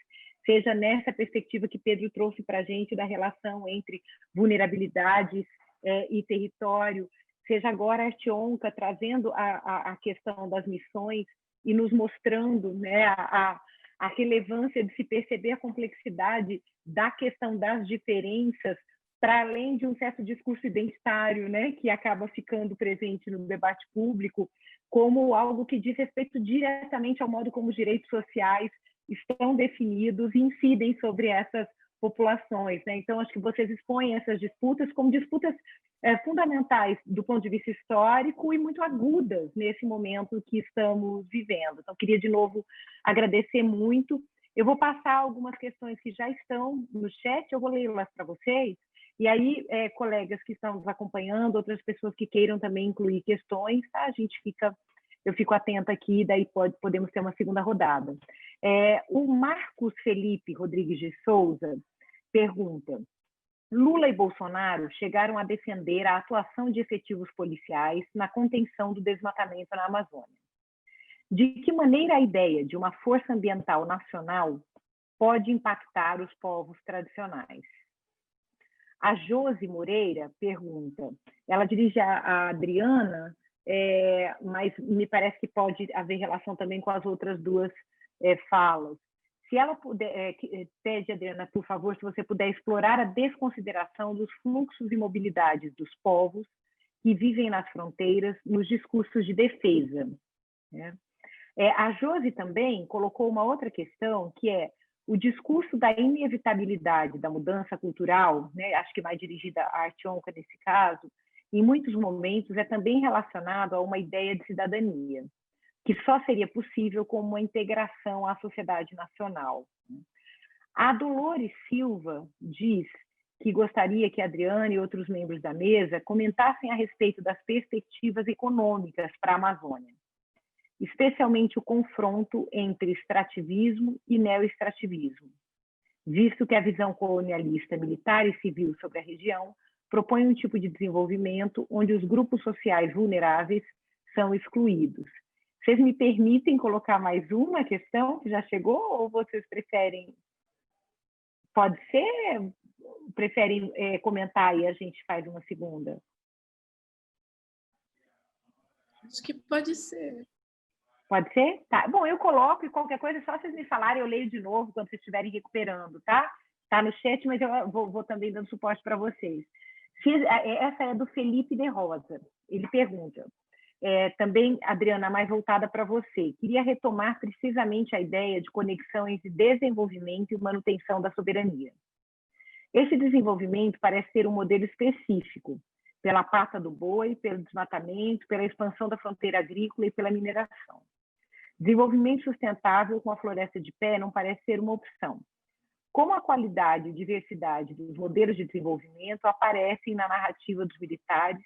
seja nessa perspectiva que Pedro trouxe para a gente da relação entre vulnerabilidades e território, seja agora a Artionka trazendo a questão das missões e nos mostrando, né, a relevância de se perceber a complexidade da questão das diferenças, para além de um certo discurso identitário, né, que acaba ficando presente no debate público, como algo que diz respeito diretamente ao modo como os direitos sociais estão definidos e incidem sobre essas populações, né? Então, acho que vocês expõem essas disputas como disputas fundamentais do ponto de vista histórico e muito agudas nesse momento que estamos vivendo. Então, queria, de novo, agradecer muito. Eu vou passar algumas questões que já estão no chat, eu vou lê-las para vocês, e aí, colegas que estão nos acompanhando, outras pessoas que queiram também incluir questões, tá? Eu fico atenta aqui, daí podemos ter uma segunda rodada. O Marcos Felipe Rodrigues de Souza pergunta: Lula e Bolsonaro chegaram a defender a atuação de efetivos policiais na contenção do desmatamento na Amazônia. De que maneira a ideia de uma força ambiental nacional pode impactar os povos tradicionais? A Josi Moreira pergunta, ela dirige a Adriana, mas me parece que pode haver relação também com as outras 2 falas. Se ela puder, pede, Adriana, por favor, se você puder explorar a desconsideração dos fluxos e mobilidades dos povos que vivem nas fronteiras nos discursos de defesa, né? A Josi também colocou uma outra questão, que é o discurso da inevitabilidade da mudança cultural, né? Acho que mais dirigida à Artionka nesse caso, em muitos momentos é também relacionado a uma ideia de cidadania, que só seria possível com uma integração à sociedade nacional. A Dolores Silva diz que gostaria que a Adriana e outros membros da mesa comentassem a respeito das perspectivas econômicas para a Amazônia, especialmente o confronto entre extrativismo e neoextrativismo, visto que a visão colonialista, militar e civil sobre a região propõe um tipo de desenvolvimento onde os grupos sociais vulneráveis são excluídos. Vocês me permitem colocar mais uma questão que já chegou ou vocês preferem? Pode ser? Preferem comentar e a gente faz uma segunda? Acho que pode ser. Pode ser? Tá. Bom, eu coloco e qualquer coisa, só vocês me falarem, eu leio de novo quando vocês estiverem recuperando, tá? Tá no chat, mas eu vou também dando suporte para vocês. Essa é do Felipe de Rosa. Ele pergunta, também, Adriana, mais voltada para você. Queria retomar precisamente a ideia de conexão entre desenvolvimento e manutenção da soberania. Esse desenvolvimento parece ter um modelo específico, pela pata do boi, pelo desmatamento, pela expansão da fronteira agrícola e pela mineração. Desenvolvimento sustentável com a floresta de pé não parece ser uma opção. Como a qualidade e diversidade dos modelos de desenvolvimento aparecem na narrativa dos militares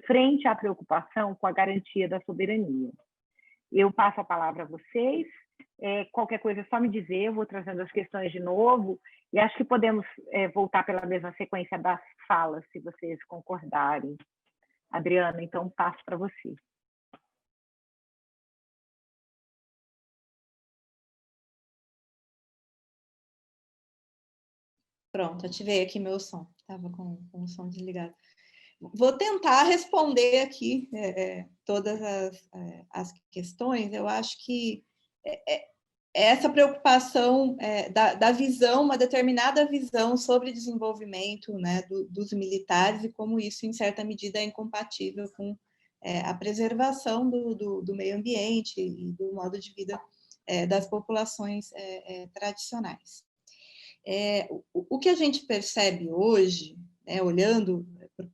frente à preocupação com a garantia da soberania? Eu passo a palavra a vocês. qualquer coisa é só me dizer, eu vou trazendo as questões de novo, e acho que podemos voltar pela mesma sequência das falas, se vocês concordarem. Adriana, então passo para você. Pronto, ativei aqui meu som, estava com o som desligado. Vou tentar responder aqui todas as questões. Eu acho que essa preocupação da visão, uma determinada visão sobre desenvolvimento, né, dos militares e como isso, em certa medida, é incompatível com a preservação do meio ambiente e do modo de vida das populações tradicionais. O que a gente percebe hoje, olhando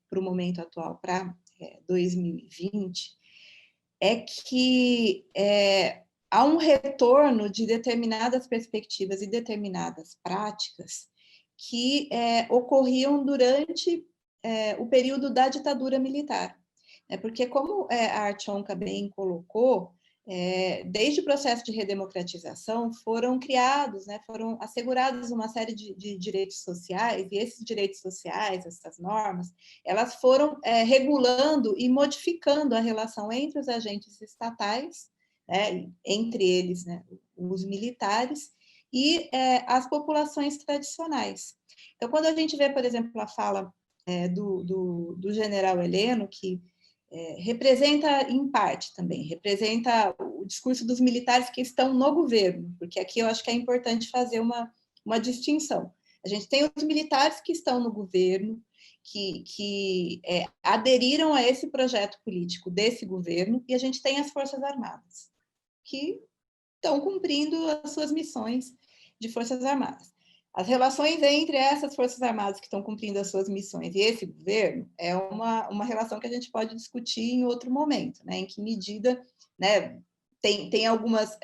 para o momento atual, para 2020, é que há um retorno de determinadas perspectivas e determinadas práticas que ocorriam durante o período da ditadura militar. Porque, como a Artionka bem colocou, desde o processo de redemocratização, foram criados, foram assegurados uma série de direitos sociais, e esses direitos sociais, essas normas, elas foram regulando e modificando a relação entre os agentes estatais, entre eles, os militares, e as populações tradicionais. Então, quando a gente vê, por exemplo, a fala do general Heleno, que representa, em parte também, representa o discurso dos militares que estão no governo, porque aqui eu acho que é importante fazer uma distinção. A gente tem os militares que estão no governo, que aderiram a esse projeto político desse governo, e a gente tem as Forças Armadas, que estão cumprindo as suas missões de Forças Armadas. As relações entre essas Forças Armadas que estão cumprindo as suas missões e esse governo é uma relação que a gente pode discutir em outro momento, em que medida tem algumas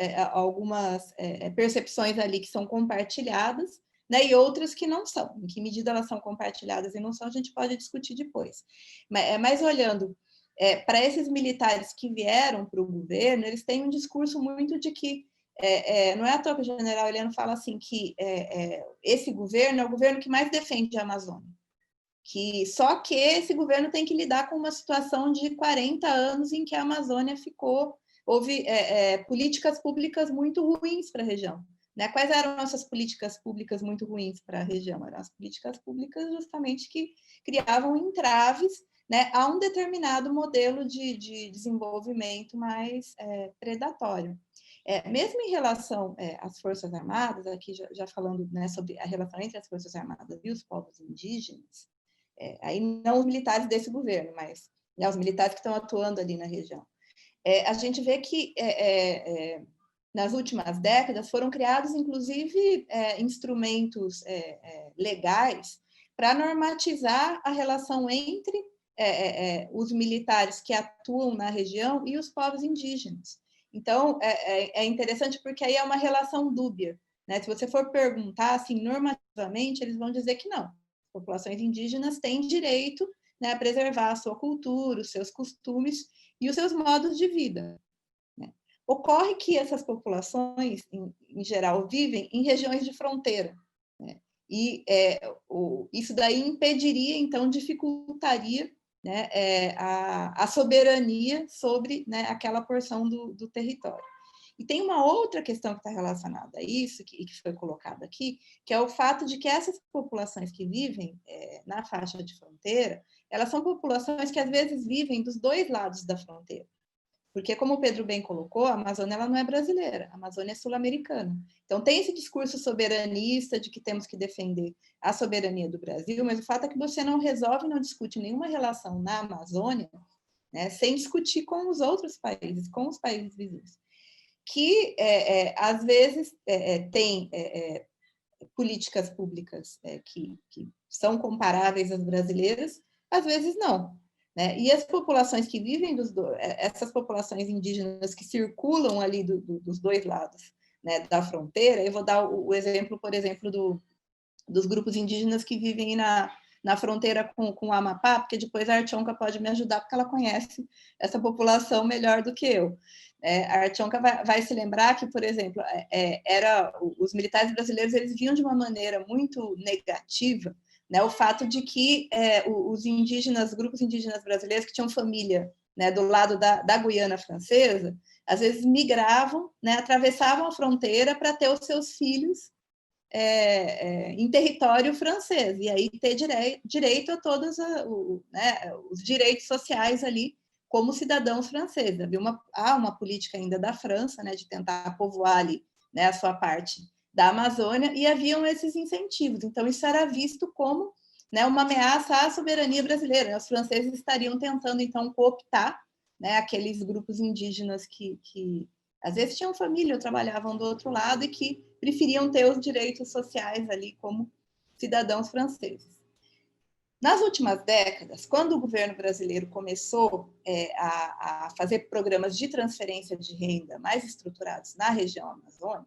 percepções ali que são compartilhadas, e outras que não são. Em que medida elas são compartilhadas e não são, a gente pode discutir depois. Mas olhando para esses militares que vieram para o governo, eles têm um discurso muito de que não é à toa que o general Heleno fala assim que esse governo é o governo que mais defende a Amazônia. Só que esse governo tem que lidar com uma situação de 40 anos em que a Amazônia houve políticas públicas muito ruins para a região. Quais eram essas políticas públicas muito ruins para a região? Eram as políticas públicas justamente que criavam entraves a um determinado modelo de desenvolvimento mais predatório. Mesmo em relação às Forças Armadas, aqui já falando sobre a relação entre as Forças Armadas e os povos indígenas, aí não os militares desse governo, mas os militares que estão atuando ali na região, a gente vê que nas últimas décadas foram criados, inclusive, instrumentos legais para normatizar a relação entre os militares que atuam na região e os povos indígenas. Então, é interessante porque aí é uma relação dúbia. Se você for perguntar, assim, normativamente, eles vão dizer que não. As populações indígenas têm direito a preservar a sua cultura, os seus costumes e os seus modos de vida. Ocorre que essas populações, em geral, vivem em regiões de fronteira. E isso daí impediria, então, dificultaria a soberania sobre aquela porção do território. E tem uma outra questão que está relacionada a isso, que foi colocada aqui, que é o fato de que essas populações que vivem na faixa de fronteira, elas são populações que às vezes vivem dos dois lados da fronteira. Porque, como o Pedro bem colocou, a Amazônia ela não é brasileira, a Amazônia é sul-americana. Então, tem esse discurso soberanista de que temos que defender a soberania do Brasil, mas o fato é que você não resolve, não discute nenhuma relação na Amazônia, sem discutir com os outros países, com os países vizinhos, que, às vezes, tem políticas públicas que são comparáveis às brasileiras, às vezes não. E as populações que vivem essas populações indígenas que circulam ali dos dois lados da fronteira, eu vou dar o exemplo, por exemplo, dos grupos indígenas que vivem na na fronteira com o Amapá, porque depois a Artionka pode me ajudar, porque ela conhece essa população melhor do que eu. A Artionka vai se lembrar que, por exemplo, os militares brasileiros eles viam de uma maneira muito negativa, né, o fato de que os grupos indígenas brasileiros que tinham família, né, do lado da Guiana Francesa, às vezes migravam, né, atravessavam a fronteira para ter os seus filhos em território francês, e aí ter direito a todos os direitos sociais ali como cidadãos franceses. Há uma política ainda da França, né, de tentar povoar ali, né, a sua parte da Amazônia, e haviam esses incentivos. Então, isso era visto como, né, uma ameaça à soberania brasileira. Os franceses estariam tentando, então, cooptar, né, aqueles grupos indígenas que às vezes tinham família ou trabalhavam do outro lado e que preferiam ter os direitos sociais ali como cidadãos franceses. Nas últimas décadas, quando o governo brasileiro começou a fazer programas de transferência de renda mais estruturados na região amazônica,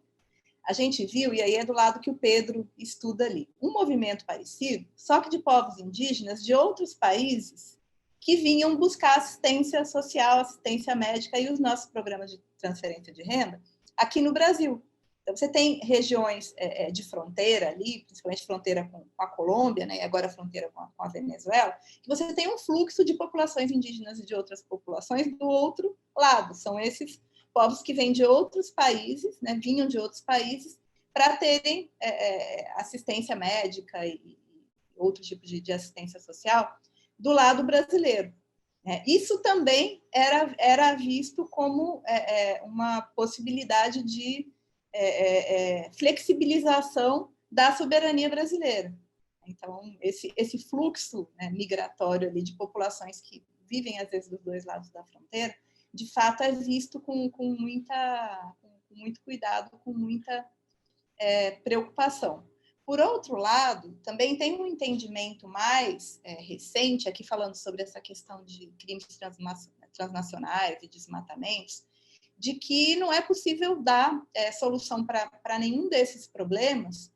a gente viu, e aí é do lado que o Pedro estuda ali, um movimento parecido, só que de povos indígenas de outros países que vinham buscar assistência social, assistência médica e os nossos programas de transferência de renda aqui no Brasil. Então, você tem regiões de fronteira ali, principalmente fronteira com a Colômbia, né, e agora fronteira com a Venezuela, que você tem um fluxo de populações indígenas e de outras populações do outro lado. São esses povos que vêm de outros países, né, vinham de outros países, para terem assistência médica e outro tipo de assistência social do lado brasileiro. Isso também era visto como uma possibilidade de flexibilização da soberania brasileira. Então, esse fluxo, né, migratório ali de populações que vivem, às vezes, dos dois lados da fronteira, de fato, é visto com muito cuidado, com muita preocupação. Por outro lado, também tem um entendimento mais recente, aqui falando sobre essa questão de crimes transnacionais e desmatamentos, de que não é possível dar solução para nenhum desses problemas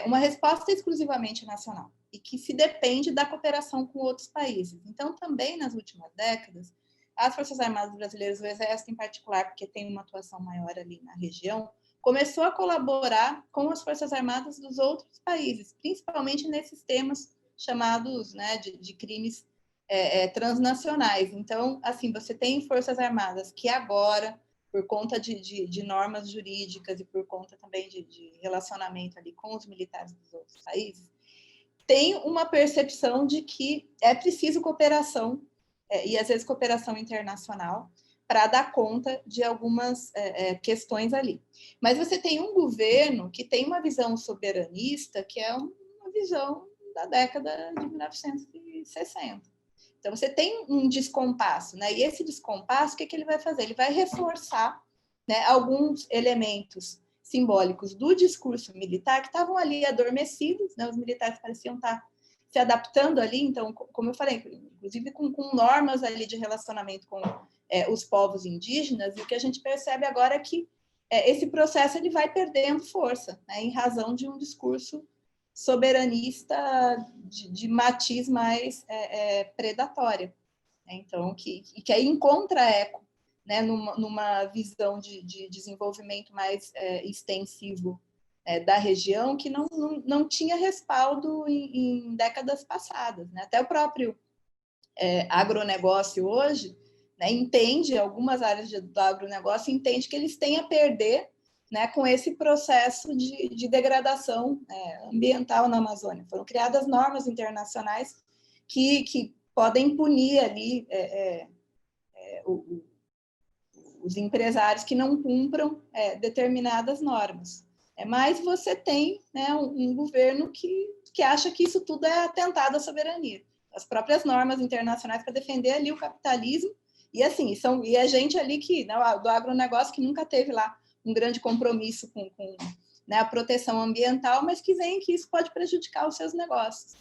uma resposta exclusivamente nacional, e que se depende da cooperação com outros países. Então, também nas últimas décadas, as Forças Armadas Brasileiras, o Exército em particular, porque tem uma atuação maior ali na região, começou a colaborar com as Forças Armadas dos outros países, principalmente nesses temas chamados, né, de crimes transnacionais. Então, assim, você tem Forças Armadas que agora, por conta de normas jurídicas e por conta também de relacionamento ali com os militares dos outros países, tem uma percepção de que é preciso cooperação, e às vezes cooperação internacional, para dar conta de algumas questões ali. Mas você tem um governo que tem uma visão soberanista, que é uma visão da década de 1960. Então, você tem um descompasso, né? E esse descompasso, o que ele vai fazer? Ele vai reforçar, né, alguns elementos simbólicos do discurso militar que estavam ali adormecidos, né? Os militares pareciam estar se adaptando ali, então, como eu falei, inclusive com normas ali de relacionamento com os povos indígenas, e o que a gente percebe agora é que esse processo ele vai perdendo força, né, em razão de um discurso soberanista de matiz mais predatória. Então, que aí encontra eco, né, numa visão de desenvolvimento mais extensivo da região, que não tinha respaldo em décadas passadas, né? Até o próprio agronegócio hoje, né, entende, algumas áreas do agronegócio entende que eles têm a perder, né, com esse processo de degradação ambiental na Amazônia. Foram criadas normas internacionais que podem punir ali os empresários que não cumpram determinadas normas. Mas você tem, né, um governo que acha que isso tudo é atentado à soberania. As próprias normas internacionais para defender ali o capitalismo, e assim, e a gente ali né, do agronegócio que nunca teve lá um grande compromisso com né, a proteção ambiental, mas que veem que isso pode prejudicar os seus negócios.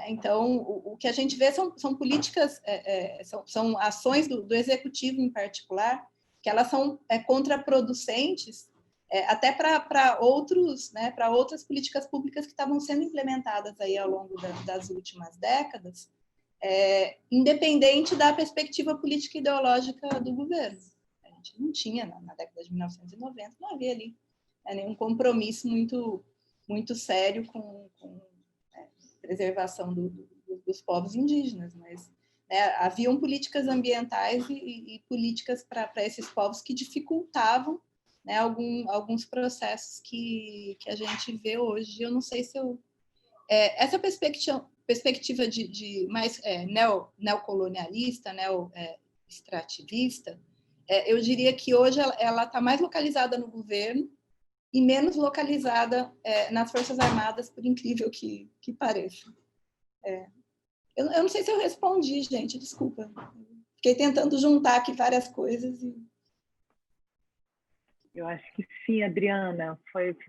Então, o que a gente vê são políticas, são ações do executivo em particular, que elas são contraproducentes, até para outros, né, para outras políticas públicas que estavam sendo implementadas aí ao longo das últimas décadas, independente da perspectiva política e ideológica do governo. A gente não tinha, na década de 1990, não havia ali nenhum compromisso muito sério com preservação dos povos indígenas, mas haviam políticas ambientais e políticas para esses povos que dificultavam, né, alguns processos que a gente vê hoje. Eu não sei se essa perspectiva de mais neocolonialista, extrativista, eu diria que hoje ela está mais localizada no governo e menos localizada nas Forças Armadas, por incrível que pareça. Eu não sei se eu respondi, gente, desculpa. Fiquei tentando juntar aqui várias coisas. Eu acho que sim, Adriana.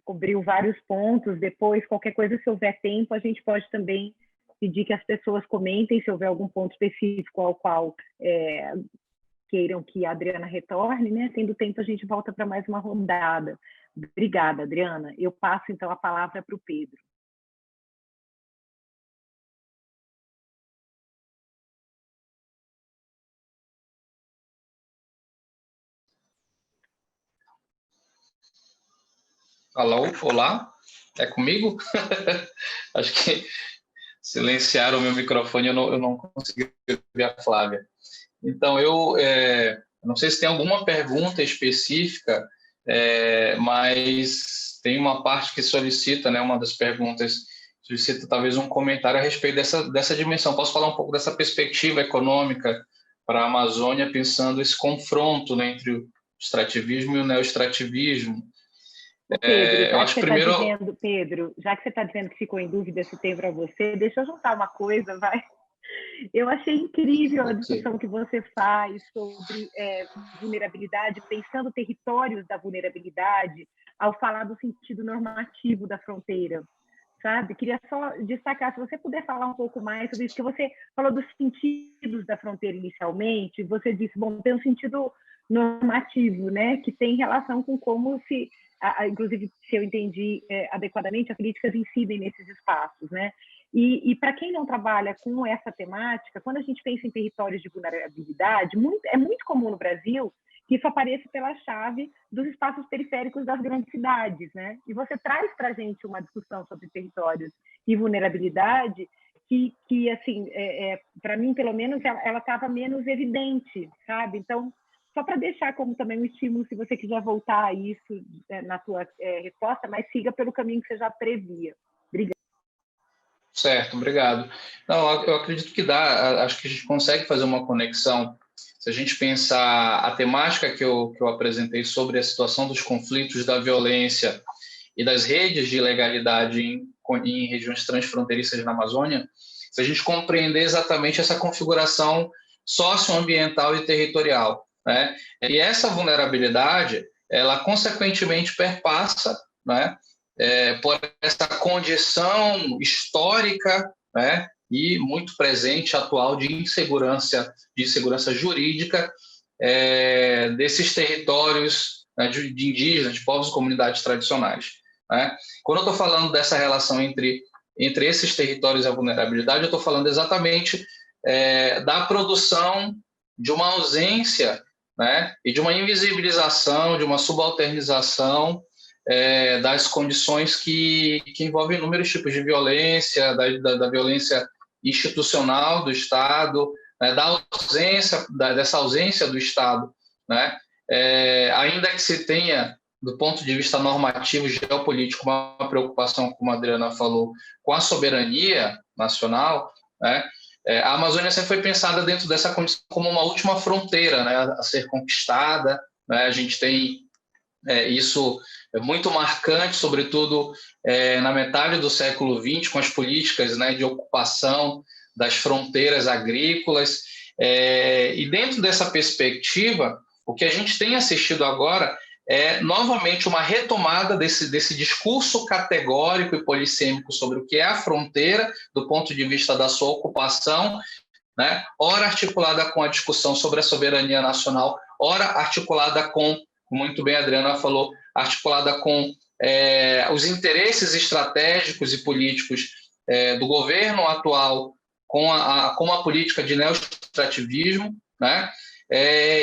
Cobriu vários pontos. Depois, qualquer coisa, se houver tempo, a gente pode também pedir que as pessoas comentem se houver algum ponto específico ao qual queiram que a Adriana retorne, né? Tendo tempo, a gente volta para mais uma rodada. Obrigada, Adriana. Eu passo, então, a palavra para o Pedro. Alô, olá, é comigo? Acho que silenciaram o meu microfone, eu não consegui ouvir a Flávia. Então, eu não sei se tem alguma pergunta específica, mas tem uma parte que solicita, né, uma das perguntas solicita talvez um comentário a respeito dessa dimensão. Posso falar um pouco dessa perspectiva econômica para a Amazônia, pensando esse confronto, né, entre o extrativismo e o neoextrativismo? Pedro, eu acho que primeiro... Pedro, já que você está dizendo que ficou em dúvida se tem para você, deixa eu juntar uma coisa, vai. Eu achei incrível a discussão que você faz sobre vulnerabilidade, pensando territórios da vulnerabilidade, ao falar do sentido normativo da fronteira, sabe? Queria só destacar, se você puder falar um pouco mais sobre isso, que você falou dos sentidos da fronteira inicialmente, você disse, bom, tem um sentido normativo, né, que tem relação com como se... inclusive, se eu entendi adequadamente, as políticas incidem nesses espaços, né? E para quem não trabalha com essa temática, quando a gente pensa em territórios de vulnerabilidade, é muito comum no Brasil que isso apareça pela chave dos espaços periféricos das grandes cidades, né? E você traz para a gente uma discussão sobre territórios e vulnerabilidade que assim, para mim, pelo menos, ela estava menos evidente, sabe? Então, só para deixar como também um estímulo, se você quiser voltar a isso na sua resposta, mas siga pelo caminho que você já previa. Obrigada. Certo, obrigado. Não, eu acredito que dá, acho que a gente consegue fazer uma conexão. Se a gente pensar a temática que eu apresentei sobre a situação dos conflitos, da violência e das redes de ilegalidade em regiões transfronteiriças na Amazônia, se a gente compreender exatamente essa configuração socioambiental e territorial, né? E essa vulnerabilidade, ela consequentemente perpassa, né, por essa condição histórica, né, e muito presente, atual, de insegurança jurídica desses territórios, né, de indígenas, de povos e comunidades tradicionais, né? Quando eu estou falando dessa relação entre esses territórios e a vulnerabilidade, eu estou falando exatamente da produção de uma ausência, né, e de uma invisibilização, de uma subalternização das condições que envolvem inúmeros tipos de violência, da violência institucional do Estado, né, dessa ausência do Estado, né, ainda que se tenha, do ponto de vista normativo, geopolítico, uma preocupação, como a Adriana falou, com a soberania nacional, né, a Amazônia sempre foi pensada dentro dessa condição como uma última fronteira, né, a ser conquistada, né. A gente tem isso é muito marcante, sobretudo na metade do século XX, com as políticas, né, de ocupação das fronteiras agrícolas. E dentro dessa perspectiva, o que a gente tem assistido agora é novamente uma retomada desse discurso categórico e polissêmico sobre o que é a fronteira, do ponto de vista da sua ocupação, né, ora articulada com a discussão sobre a soberania nacional, ora articulada com, muito bem a Adriana falou, articulada com os interesses estratégicos e políticos do governo atual, com a política de neoextrativismo, né?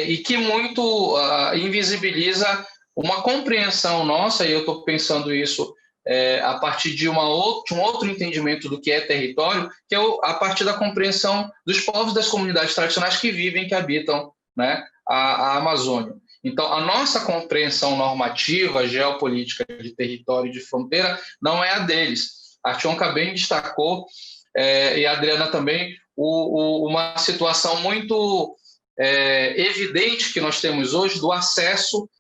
E que muito invisibiliza uma compreensão nossa, e eu estou pensando isso a partir de um outro entendimento do que é território, que é a partir da compreensão dos povos das comunidades tradicionais que vivem, que habitam, né, a Amazônia. Então, a nossa compreensão normativa, geopolítica de território e de fronteira não é a deles. A Tionka bem destacou, e a Adriana também, uma situação muito evidente que nós temos hoje do acesso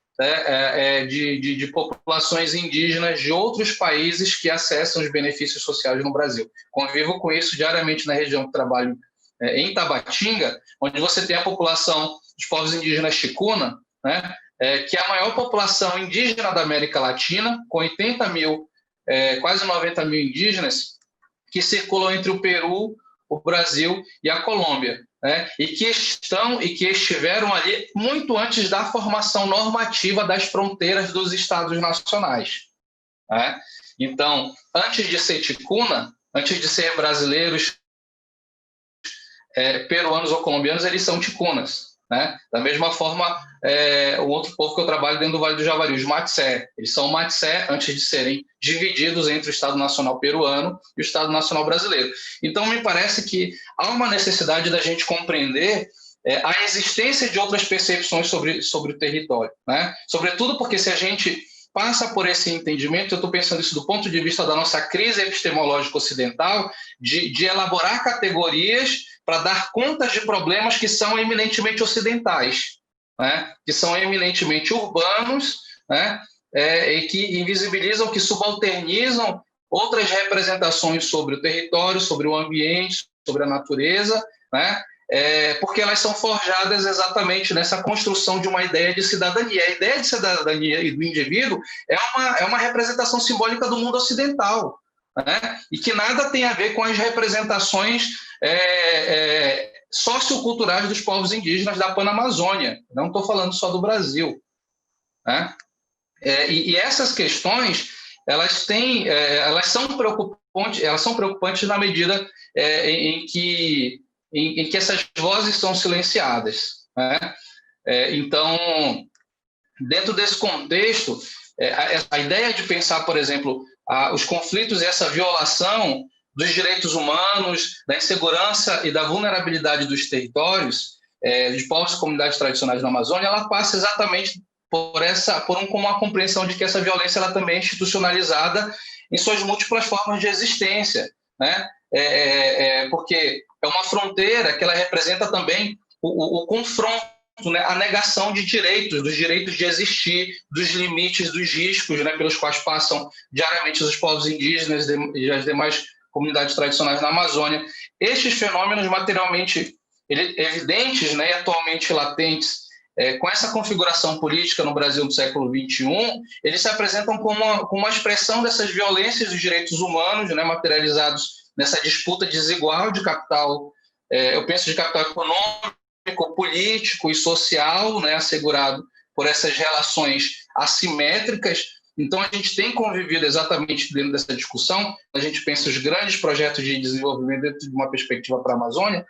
de populações indígenas de outros países que acessam os benefícios sociais no Brasil. Convivo com isso diariamente na região que trabalho, em Tabatinga, onde você tem a população dos povos indígenas Ticuna, né, que é a maior população indígena da América Latina, com 80 mil, quase 90 mil indígenas, que circulam entre o Peru, o Brasil e a Colômbia, né, e que estiveram ali muito antes da formação normativa das fronteiras dos estados nacionais, né? Então, antes de ser ticuna, antes de ser brasileiros, peruanos ou colombianos, eles são ticunas, né? Da mesma forma, o outro povo que eu trabalho dentro do Vale do Javari, os Matsé, eles são Matsé antes de serem divididos entre o Estado Nacional peruano e o Estado Nacional brasileiro. Então, me parece que há uma necessidade da gente compreender a existência de outras percepções sobre o território, né? Sobretudo porque se a gente passa por esse entendimento, eu estou pensando isso do ponto de vista da nossa crise epistemológica ocidental, de elaborar categorias para dar conta de problemas que são eminentemente ocidentais, né? Que são eminentemente urbanos, né? E que invisibilizam, que subalternizam outras representações sobre o território, sobre o ambiente, sobre a natureza, né? Porque elas são forjadas exatamente nessa construção de uma ideia de cidadania. A ideia de cidadania e do indivíduo é uma representação simbólica do mundo ocidental, né? E que nada tem a ver com as representações socioculturais dos povos indígenas da Panamazônia. Não estou falando só do Brasil, né? E essas questões elas são preocupantes na medida em que essas vozes são silenciadas, né? Então, dentro desse contexto, a ideia de pensar, por exemplo, os conflitos e essa violação dos direitos humanos, da insegurança e da vulnerabilidade dos territórios, de povos e comunidades tradicionais da Amazônia, ela passa exatamente por uma compreensão de que essa violência ela também é institucionalizada em suas múltiplas formas de existência, né? Porque é uma fronteira que ela representa também o confronto, né? A negação de direitos, dos direitos de existir, dos limites, dos riscos, né? Pelos quais passam diariamente os povos indígenas e as demais comunidades tradicionais na Amazônia. Estes fenômenos materialmente evidentes, né? E atualmente latentes, com essa configuração política no Brasil do século XXI, eles se apresentam como uma expressão dessas violências dos direitos humanos, né, materializados nessa disputa desigual de capital, eu penso de capital econômico, político e social, né, assegurado por essas relações assimétricas. Então, a gente tem convivido exatamente dentro dessa discussão, a gente pensa os grandes projetos de desenvolvimento dentro de uma perspectiva para a Amazônia,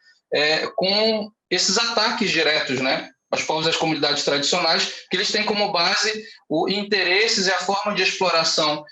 com esses ataques diretos, né, aos povos das comunidades tradicionais, que eles têm como base os interesses e a forma de exploração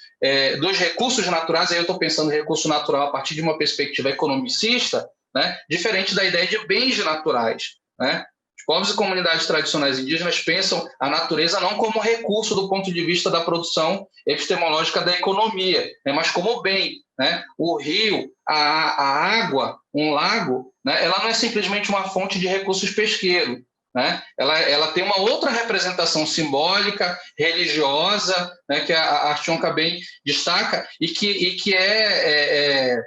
dos recursos naturais. Aí eu estou pensando em recurso natural a partir de uma perspectiva economicista, né, diferente da ideia de bens naturais, né? Os povos e comunidades tradicionais indígenas pensam a natureza não como recurso do ponto de vista da produção epistemológica da economia, né, mas como bem, né? O rio, a água, um lago, né, ela não é simplesmente uma fonte de recursos pesqueiros, né? Ela tem uma outra representação simbólica, religiosa, né, que a Tionka bem destaca, e que é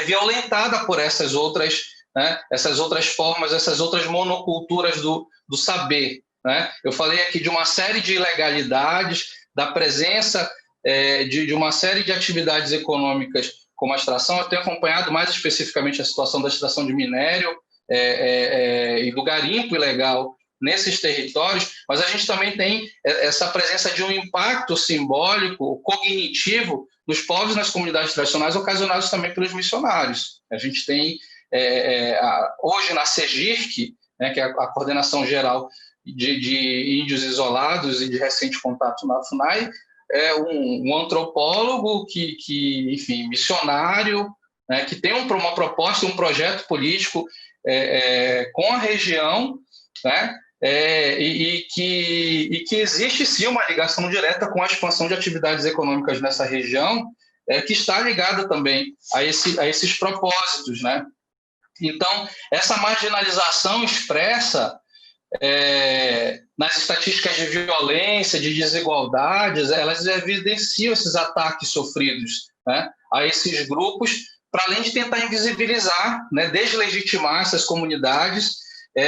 violentada por essas outras, né, essas outras formas, essas outras monoculturas do saber, né? Eu falei aqui de uma série de ilegalidades, da presença de uma série de atividades econômicas como a extração. Eu tenho acompanhado mais especificamente a situação da extração de minério, e do garimpo ilegal nesses territórios, mas a gente também tem essa presença de um impacto simbólico, cognitivo, dos povos nas comunidades tradicionais, ocasionados também pelos missionários. A gente tem, hoje, na CEGIRC, né, que é a Coordenação Geral de Índios Isolados e de recente contato na FUNAI, um antropólogo enfim, missionário, né, que tem uma proposta, um projeto político com a região, né, e que existe sim uma ligação direta com a expansão de atividades econômicas nessa região, que está ligada também a esses propósitos, né? Então, essa marginalização expressa nas estatísticas de violência, de desigualdades, elas evidenciam esses ataques sofridos, né, a esses grupos, para além de tentar invisibilizar, né, deslegitimar essas comunidades,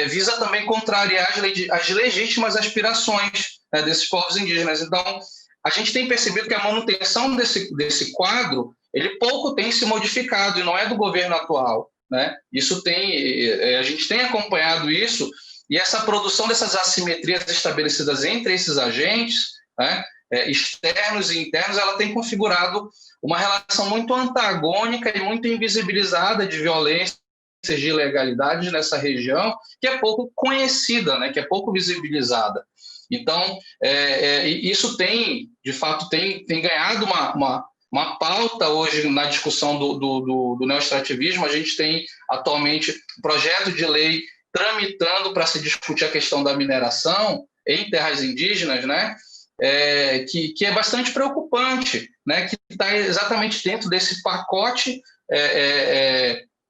visa também contrariar as legítimas aspirações, né, desses povos indígenas. Então, a gente tem percebido que a manutenção desse quadro, ele pouco tem se modificado, e não é do governo atual, né? A gente tem acompanhado isso, e essa produção dessas assimetrias estabelecidas entre esses agentes, né, externos e internos, ela tem configurado uma relação muito antagônica e muito invisibilizada de violências, de ilegalidades nessa região, que é pouco conhecida, né, que é pouco visibilizada. Então, isso de fato, tem ganhado uma pauta hoje na discussão do neoextrativismo. A gente tem atualmente um projeto de lei tramitando para se discutir a questão da mineração em terras indígenas, né? Que é bastante preocupante, né? Que está exatamente dentro desse pacote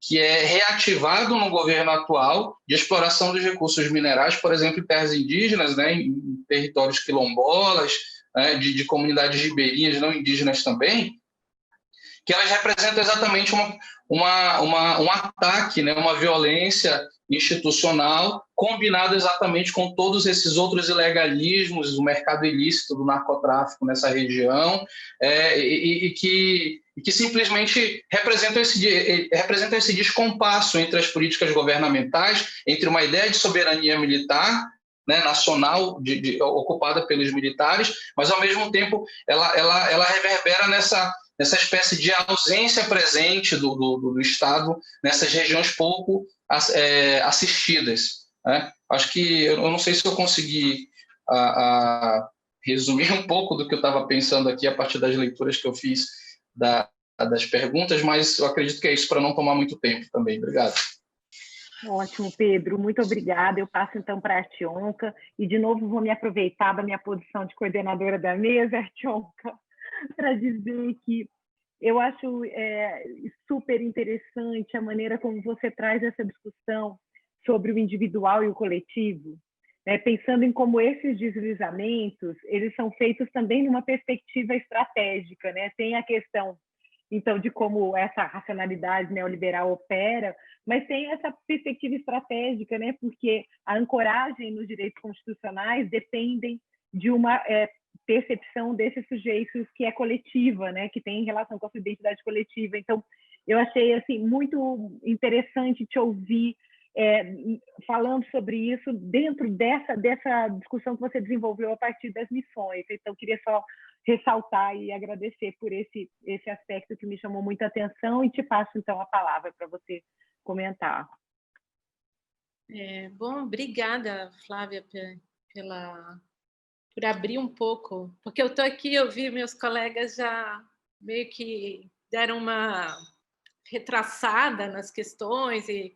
que é reativado no governo atual de exploração dos recursos minerais, por exemplo, em terras indígenas, né? Em territórios quilombolas, né? de comunidades ribeirinhas não indígenas também, que elas representam exatamente um ataque, né? Uma violência institucional, combinado exatamente com todos esses outros ilegalismos, o mercado ilícito do narcotráfico nessa região, e que simplesmente representam esse descompasso entre as políticas governamentais, entre uma ideia de soberania militar, né, nacional, ocupada pelos militares, mas, ao mesmo tempo, ela reverbera nessa espécie de ausência presente do Estado nessas regiões pouco assistidas, né? Acho que eu não sei se eu consegui resumir um pouco do que eu estava pensando aqui a partir das leituras que eu fiz das perguntas, mas eu acredito que é isso, para não tomar muito tempo também. Obrigado. Ótimo, Pedro, muito obrigada. Eu passo então para a Artionca e, de novo, vou me aproveitar da minha posição de coordenadora da mesa, Artionca, para dizer que eu acho super interessante a maneira como você traz essa discussão sobre o individual e o coletivo, né? Pensando em como esses deslizamentos eles são feitos também numa perspectiva estratégica, né? Tem a questão, então, de como essa racionalidade neoliberal opera, mas tem essa perspectiva estratégica, né? Porque a ancoragem nos direitos constitucionais dependem de uma percepção desses sujeitos que é coletiva, né? Que tem relação com a sua identidade coletiva. Então, eu achei assim muito interessante te ouvir falando sobre isso dentro dessa discussão que você desenvolveu a partir das missões. Então, queria só ressaltar e agradecer por esse aspecto que me chamou muita atenção, e te passo, então, a palavra para você comentar. Bom, obrigada, Flávia, por abrir um pouco, porque eu estou aqui, eu vi meus colegas já meio que deram uma retraçada nas questões, e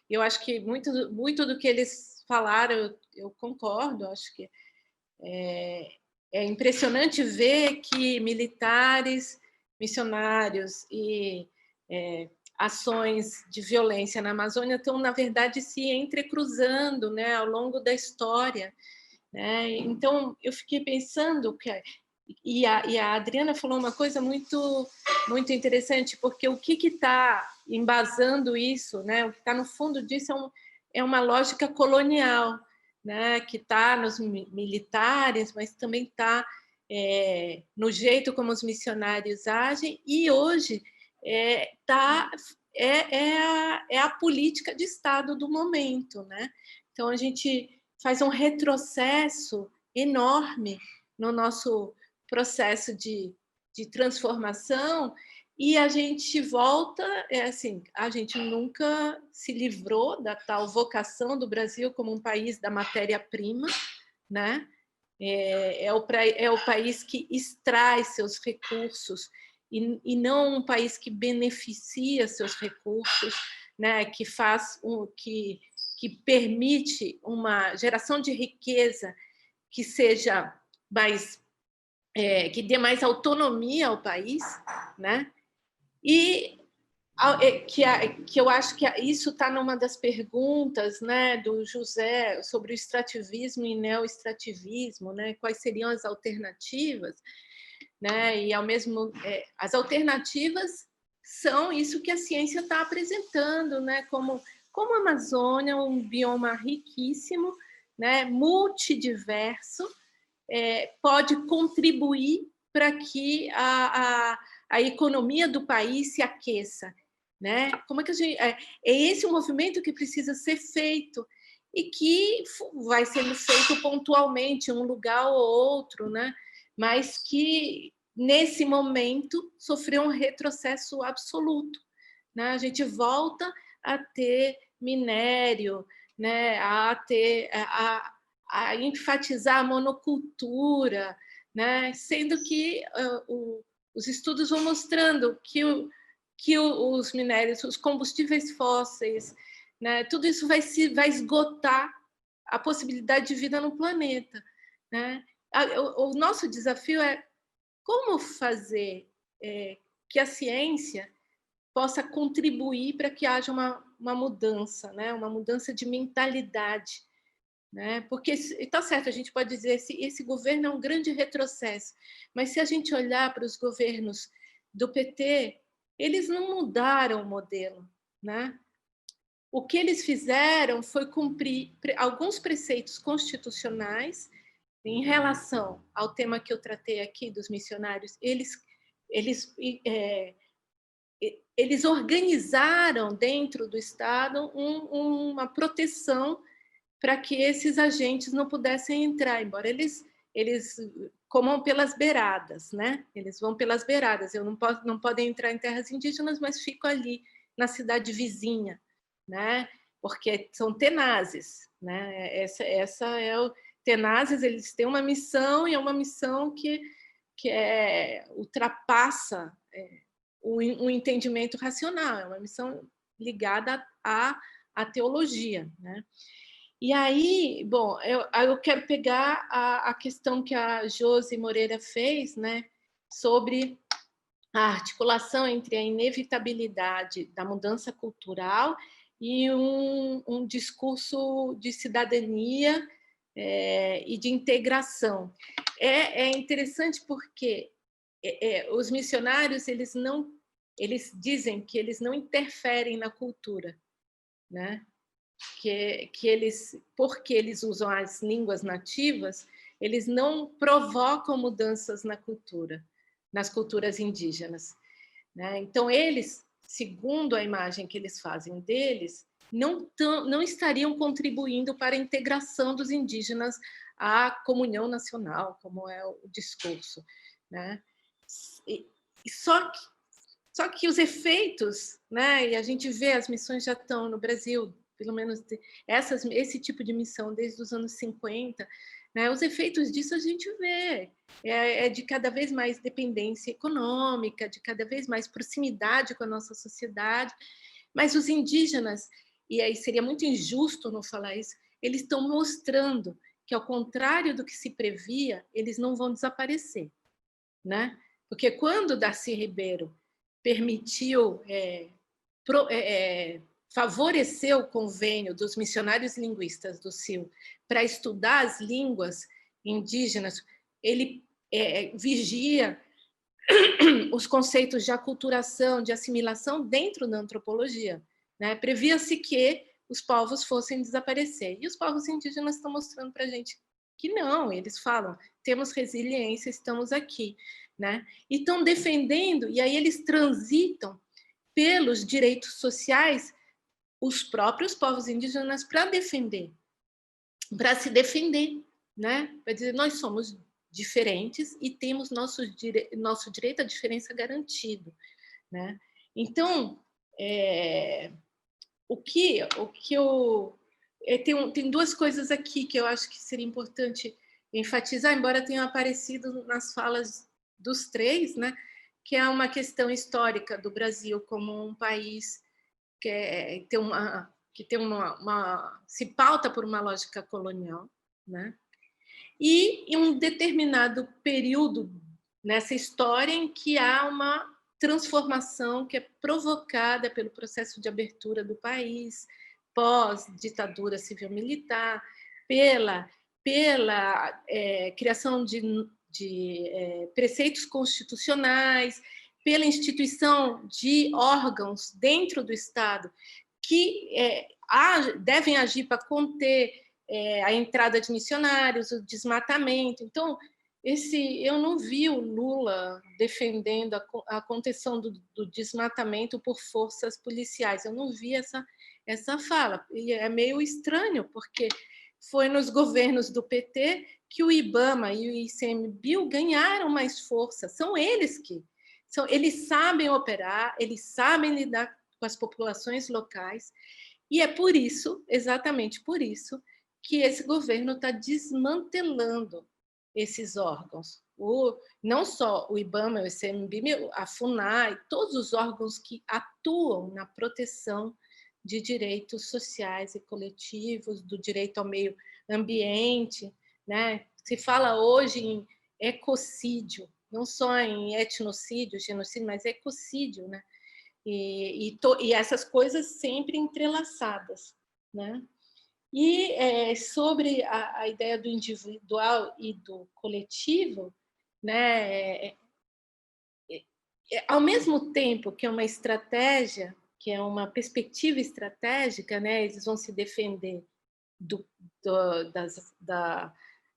eu acho que muito do que eles falaram eu concordo. Acho que é impressionante ver que militares, missionários e ações de violência na Amazônia estão, na verdade, se entrecruzando, né, ao longo da história, né? Então, eu fiquei pensando e a Adriana falou uma coisa muito, muito interessante, porque o que está embasando isso, né? O que está no fundo disso é uma lógica colonial, né? Que está nos militares, mas também está no jeito como os missionários agem, e hoje é a política de Estado do momento, né? Então, a gente faz um retrocesso enorme no nosso processo de transformação, e a gente volta, assim, a gente nunca se livrou da tal vocação do Brasil como um país da matéria-prima, né? É o país que extrai seus recursos e não um país que beneficia seus recursos, né? Que que permite uma geração de riqueza que seja mais que dê mais autonomia ao país, né? E que eu acho que isso está numa das perguntas, né, do José sobre o extrativismo e neoextrativismo, né? Quais seriam as alternativas, né? E ao mesmo as alternativas são isso que a ciência está apresentando, né? Como a Amazônia, um bioma riquíssimo, né? Multidiverso, pode contribuir para que a economia do país se aqueça, né? Como é que a gente é esse o movimento que precisa ser feito e que vai sendo feito pontualmente, um lugar ou outro, né? Mas que nesse momento sofreu um retrocesso absoluto, né? A gente volta a ter minério, né? A enfatizar a monocultura, né? Sendo que os estudos vão mostrando que os minérios, os combustíveis fósseis, né? Tudo isso vai esgotar a possibilidade de vida no planeta, né? O nosso desafio é como fazer que a ciência possa contribuir para que haja uma mudança, né? Uma mudança de mentalidade, né? Porque está certo, a gente pode dizer que esse governo é um grande retrocesso, mas se a gente olhar para os governos do PT, eles não mudaram o modelo, né? O que eles fizeram foi cumprir alguns preceitos constitucionais em relação ao tema que eu tratei aqui dos missionários. Eles organizaram dentro do Estado uma proteção para que esses agentes não pudessem entrar, embora eles comam pelas beiradas, né? Eles vão pelas beiradas. Não podem entrar em terras indígenas, mas ficam ali na cidade vizinha, né? Porque são tenazes, né? Essa é o tenazes. Eles têm uma missão e é uma missão que ultrapassa um entendimento racional. É uma missão ligada à teologia, né? E aí, bom, eu quero pegar a questão que a Josi Moreira fez, né, sobre a articulação entre a inevitabilidade da mudança cultural e um discurso de cidadania e de integração. É interessante porque os missionários eles dizem que eles não interferem na cultura, né? Porque eles usam as línguas nativas, eles não provocam mudanças nas culturas indígenas, né? Então, eles, segundo a imagem que eles fazem deles, não estariam contribuindo para a integração dos indígenas à comunhão nacional, como é o discurso, né? Só que os efeitos, né? E a gente vê, as missões já estão no Brasil, pelo menos esse tipo de missão desde os anos 50, né? Os efeitos disso a gente vê, de cada vez mais dependência econômica, de cada vez mais proximidade com a nossa sociedade, mas os indígenas, e aí seria muito injusto não falar isso, eles estão mostrando que, ao contrário do que se previa, eles não vão desaparecer, né? Porque quando Darcy Ribeiro permitiu favoreceu o convênio dos missionários linguistas do CIL para estudar as línguas indígenas, ele vigia os conceitos de aculturação, de assimilação dentro da antropologia, né? Previa-se que os povos fossem desaparecer. E os povos indígenas estão mostrando para a gente que não, eles falam, temos resiliência, estamos aqui, né? E estão defendendo, e aí eles transitam pelos direitos sociais os próprios povos indígenas para defender para se defender, né? Para dizer, nós somos diferentes e temos nosso direito à diferença garantido, né? Então, tem duas coisas aqui que eu acho que seria importante enfatizar, embora tenham aparecido nas falas dos três, né? Que é uma questão histórica do Brasil como um país que se pauta por uma lógica colonial, né? E em um determinado período nessa história em que há uma transformação que é provocada pelo processo de abertura do país, pós-ditadura civil-militar, pela criação de preceitos constitucionais, pela instituição de órgãos dentro do Estado que devem agir para conter a entrada de missionários, o desmatamento. Então, eu não vi o Lula defendendo a contenção do desmatamento por forças policiais. Eu não vi essa fala. E é meio estranho, porque foi nos governos do PT que o IBAMA e o ICMBio ganharam mais força. São eles eles sabem operar, eles sabem lidar com as populações locais, e é por isso, exatamente por isso, que esse governo está desmantelando esses órgãos. Não só o IBAMA, o ICMBio, a FUNAI, todos os órgãos que atuam na proteção de direitos sociais e coletivos, do direito ao meio ambiente, né? Se fala hoje em ecocídio, não só em etnocídio, genocídio, mas ecocídio, né? E essas coisas sempre entrelaçadas, né? E sobre a ideia do individual e do coletivo, né? Ao mesmo tempo que é uma estratégia, que é uma perspectiva estratégica, né? Eles vão se defender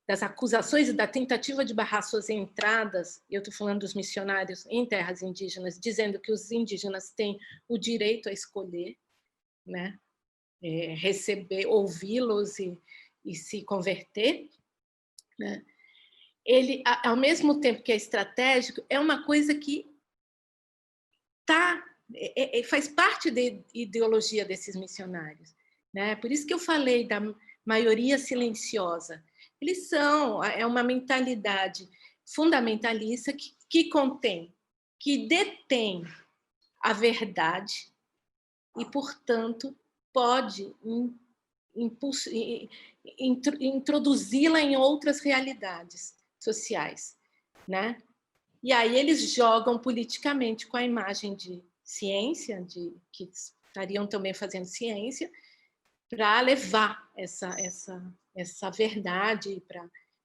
das acusações e da tentativa de barrar suas entradas. Eu estou falando dos missionários em terras indígenas, dizendo que os indígenas têm o direito a escolher, né? Receber, ouvi-los e se converter, né? Ele, ao mesmo tempo que é estratégico, é uma coisa que faz parte da ideologia desses missionários, né? Por isso que eu falei da maioria silenciosa. Eles é uma mentalidade fundamentalista que detém a verdade e, portanto, pode introduzi-la em outras realidades sociais, né? E aí eles jogam politicamente com a imagem de ciência, que estariam também fazendo ciência, para levar essa verdade,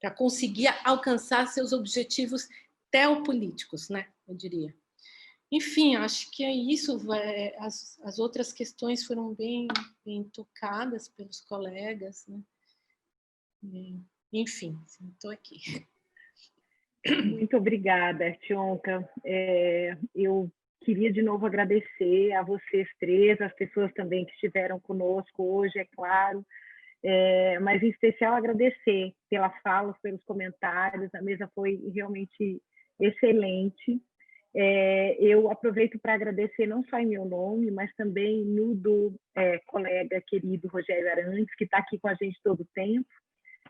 para conseguir alcançar seus objetivos teopolíticos, né? Eu diria. Enfim, acho que é isso. As outras questões foram bem tocadas pelos colegas, né? Enfim, estou aqui. Muito obrigada, Artionka. Eu queria de novo agradecer a vocês três, as pessoas também que estiveram conosco hoje, é claro, mas em especial agradecer pela fala, pelos comentários. A mesa foi realmente excelente. Eu aproveito para agradecer não só em meu nome, mas também no do colega querido Rogério Arantes, que está aqui com a gente todo o tempo,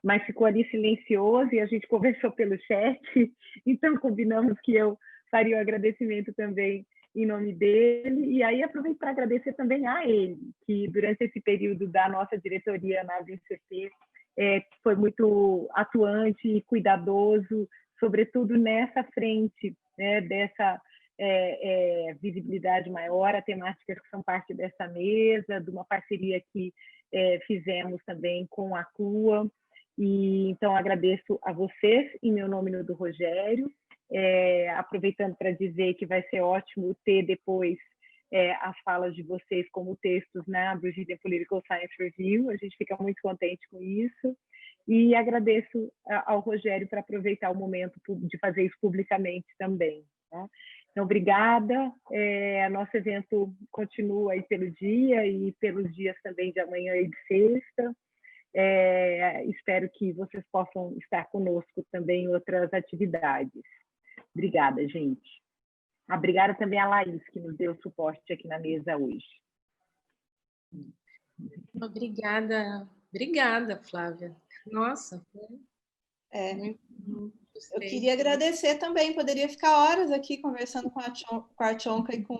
mas ficou ali silencioso e a gente conversou pelo chat, então combinamos que eu faria o agradecimento também em nome dele. E aí aproveito para agradecer também a ele, que durante esse período da nossa diretoria na ABCP foi muito atuante e cuidadoso, sobretudo nessa frente, né, dessa visibilidade maior, a temáticas que são parte dessa mesa, de uma parceria que fizemos também com a CUA. E então agradeço a vocês em meu nome e no do Rogério, aproveitando para dizer que vai ser ótimo ter depois as falas de vocês como textos na Brazilian Political Science Review. A gente fica muito contente com isso. E agradeço ao Rogério para aproveitar o momento de fazer isso publicamente também, tá? Então, obrigada. Nosso evento continua aí pelo dia e pelos dias também de amanhã e de sexta. espero que vocês possam estar conosco também em outras atividades. Obrigada, gente. Obrigada também a Laís, que nos deu suporte aqui na mesa hoje. Obrigada, Flávia. Nossa, muito eu gostei. queria agradecer também, poderia ficar horas aqui conversando com a Tchonka e com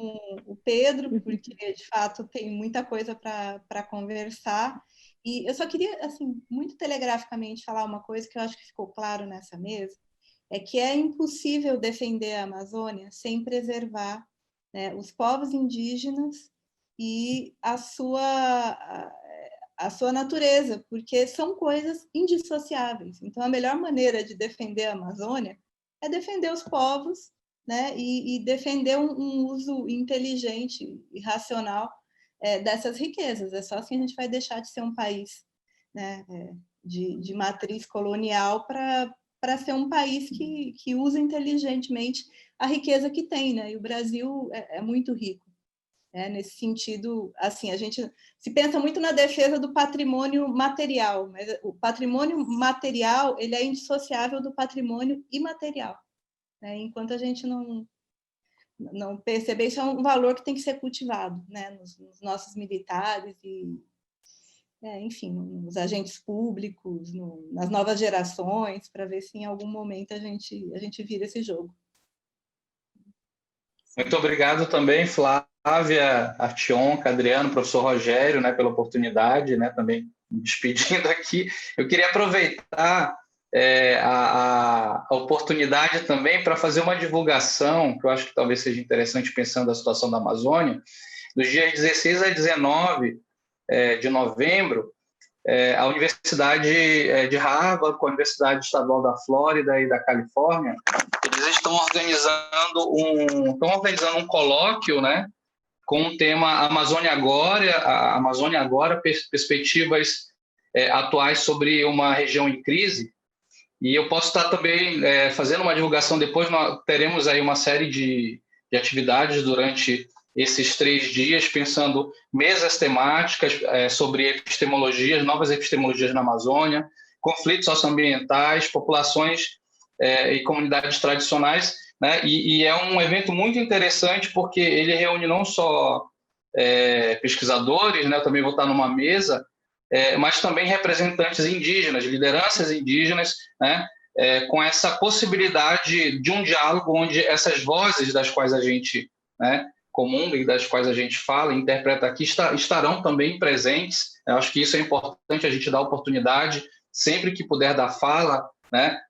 o Pedro, porque de fato tem muita coisa para conversar. E eu só queria, assim, muito telegraficamente falar uma coisa que eu acho que ficou claro nessa mesa, é que é impossível defender a Amazônia sem preservar, né, os povos indígenas e a sua natureza, porque são coisas indissociáveis. Então, a melhor maneira de defender a Amazônia é defender os povos, né, e defender um uso inteligente e racional dessas riquezas. É só assim a gente vai deixar de ser um país, né, de matriz colonial para ser um país que usa inteligentemente a riqueza que tem, né? E o Brasil é muito rico. Nesse sentido, assim, a gente se pensa muito na defesa do patrimônio material, mas o patrimônio material ele é indissociável do patrimônio imaterial, né? Enquanto a gente não perceber, isso é um valor que tem que ser cultivado, né? Nos nossos militares e, enfim, nos agentes públicos, nas novas gerações, para ver se em algum momento a gente vira esse jogo. Muito obrigado também, Flávia, Artionca, Adriano, professor Rogério, né, pela oportunidade, né, também me despedindo aqui. Eu queria aproveitar a oportunidade também para fazer uma divulgação, que eu acho que talvez seja interessante pensando na situação da Amazônia. Dos dias 16 a 19 de novembro, a Universidade de Harvard, com a Universidade Estadual da Flórida e da Califórnia, eles estão organizando um colóquio, né, com o tema Amazônia Agora, perspectivas atuais sobre uma região em crise. E eu posso estar também fazendo uma divulgação depois. Nós teremos aí uma série de atividades durante esses 3 dias, pensando mesas temáticas sobre epistemologias, novas epistemologias na Amazônia, conflitos socioambientais, populações e comunidades tradicionais, né? E é um evento muito interessante porque ele reúne não só pesquisadores, né? Eu também vou estar numa mesa, mas também representantes indígenas, lideranças indígenas, né? Com essa possibilidade de um diálogo onde essas vozes das quais a gente, né, comum e das quais a gente fala e interpreta aqui estarão também presentes. Eu acho que isso é importante, a gente dar oportunidade, sempre que puder dar fala, né,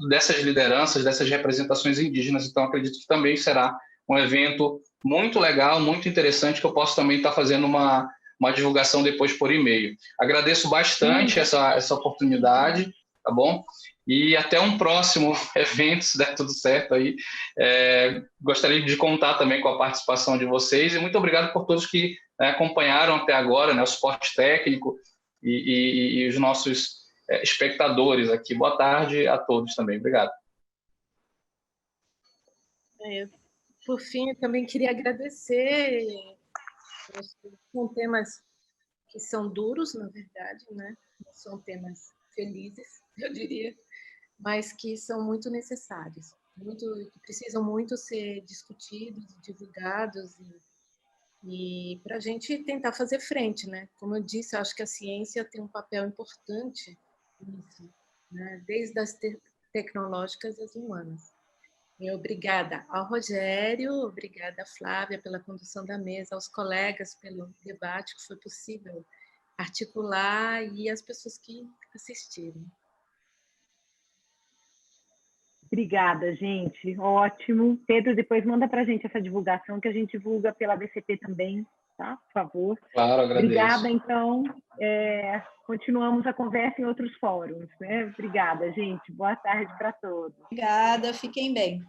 dessas lideranças, dessas representações indígenas. Então, acredito que também será um evento muito legal, muito interessante, que eu posso também estar fazendo uma divulgação depois por e-mail. Agradeço bastante essa oportunidade, tá bom? E até um próximo evento, se der tudo certo aí. Gostaria de contar também com a participação de vocês, e muito obrigado por todos que acompanharam até agora, né, o suporte técnico e os nossos espectadores aqui. Boa tarde a todos também. Obrigado. Por fim, eu também queria agradecer. São temas que são duros, na verdade, né? Não são temas felizes, eu diria, mas que são muito necessários, que precisam muito ser discutidos, divulgados e para a gente tentar fazer frente, né? Como eu disse, acho que a ciência tem um papel importante nisso, né? Desde as tecnológicas às humanas. E obrigada ao Rogério, obrigada a Flávia pela condução da mesa, aos colegas pelo debate que foi possível articular e as pessoas que assistiram. Obrigada, gente. Ótimo. Pedro, depois manda para a gente essa divulgação, que a gente divulga pela BCP também, tá? Por favor. Claro, agradeço. Obrigada, então. Continuamos a conversa em outros fóruns, né? Obrigada, gente. Boa tarde para todos. Obrigada, fiquem bem.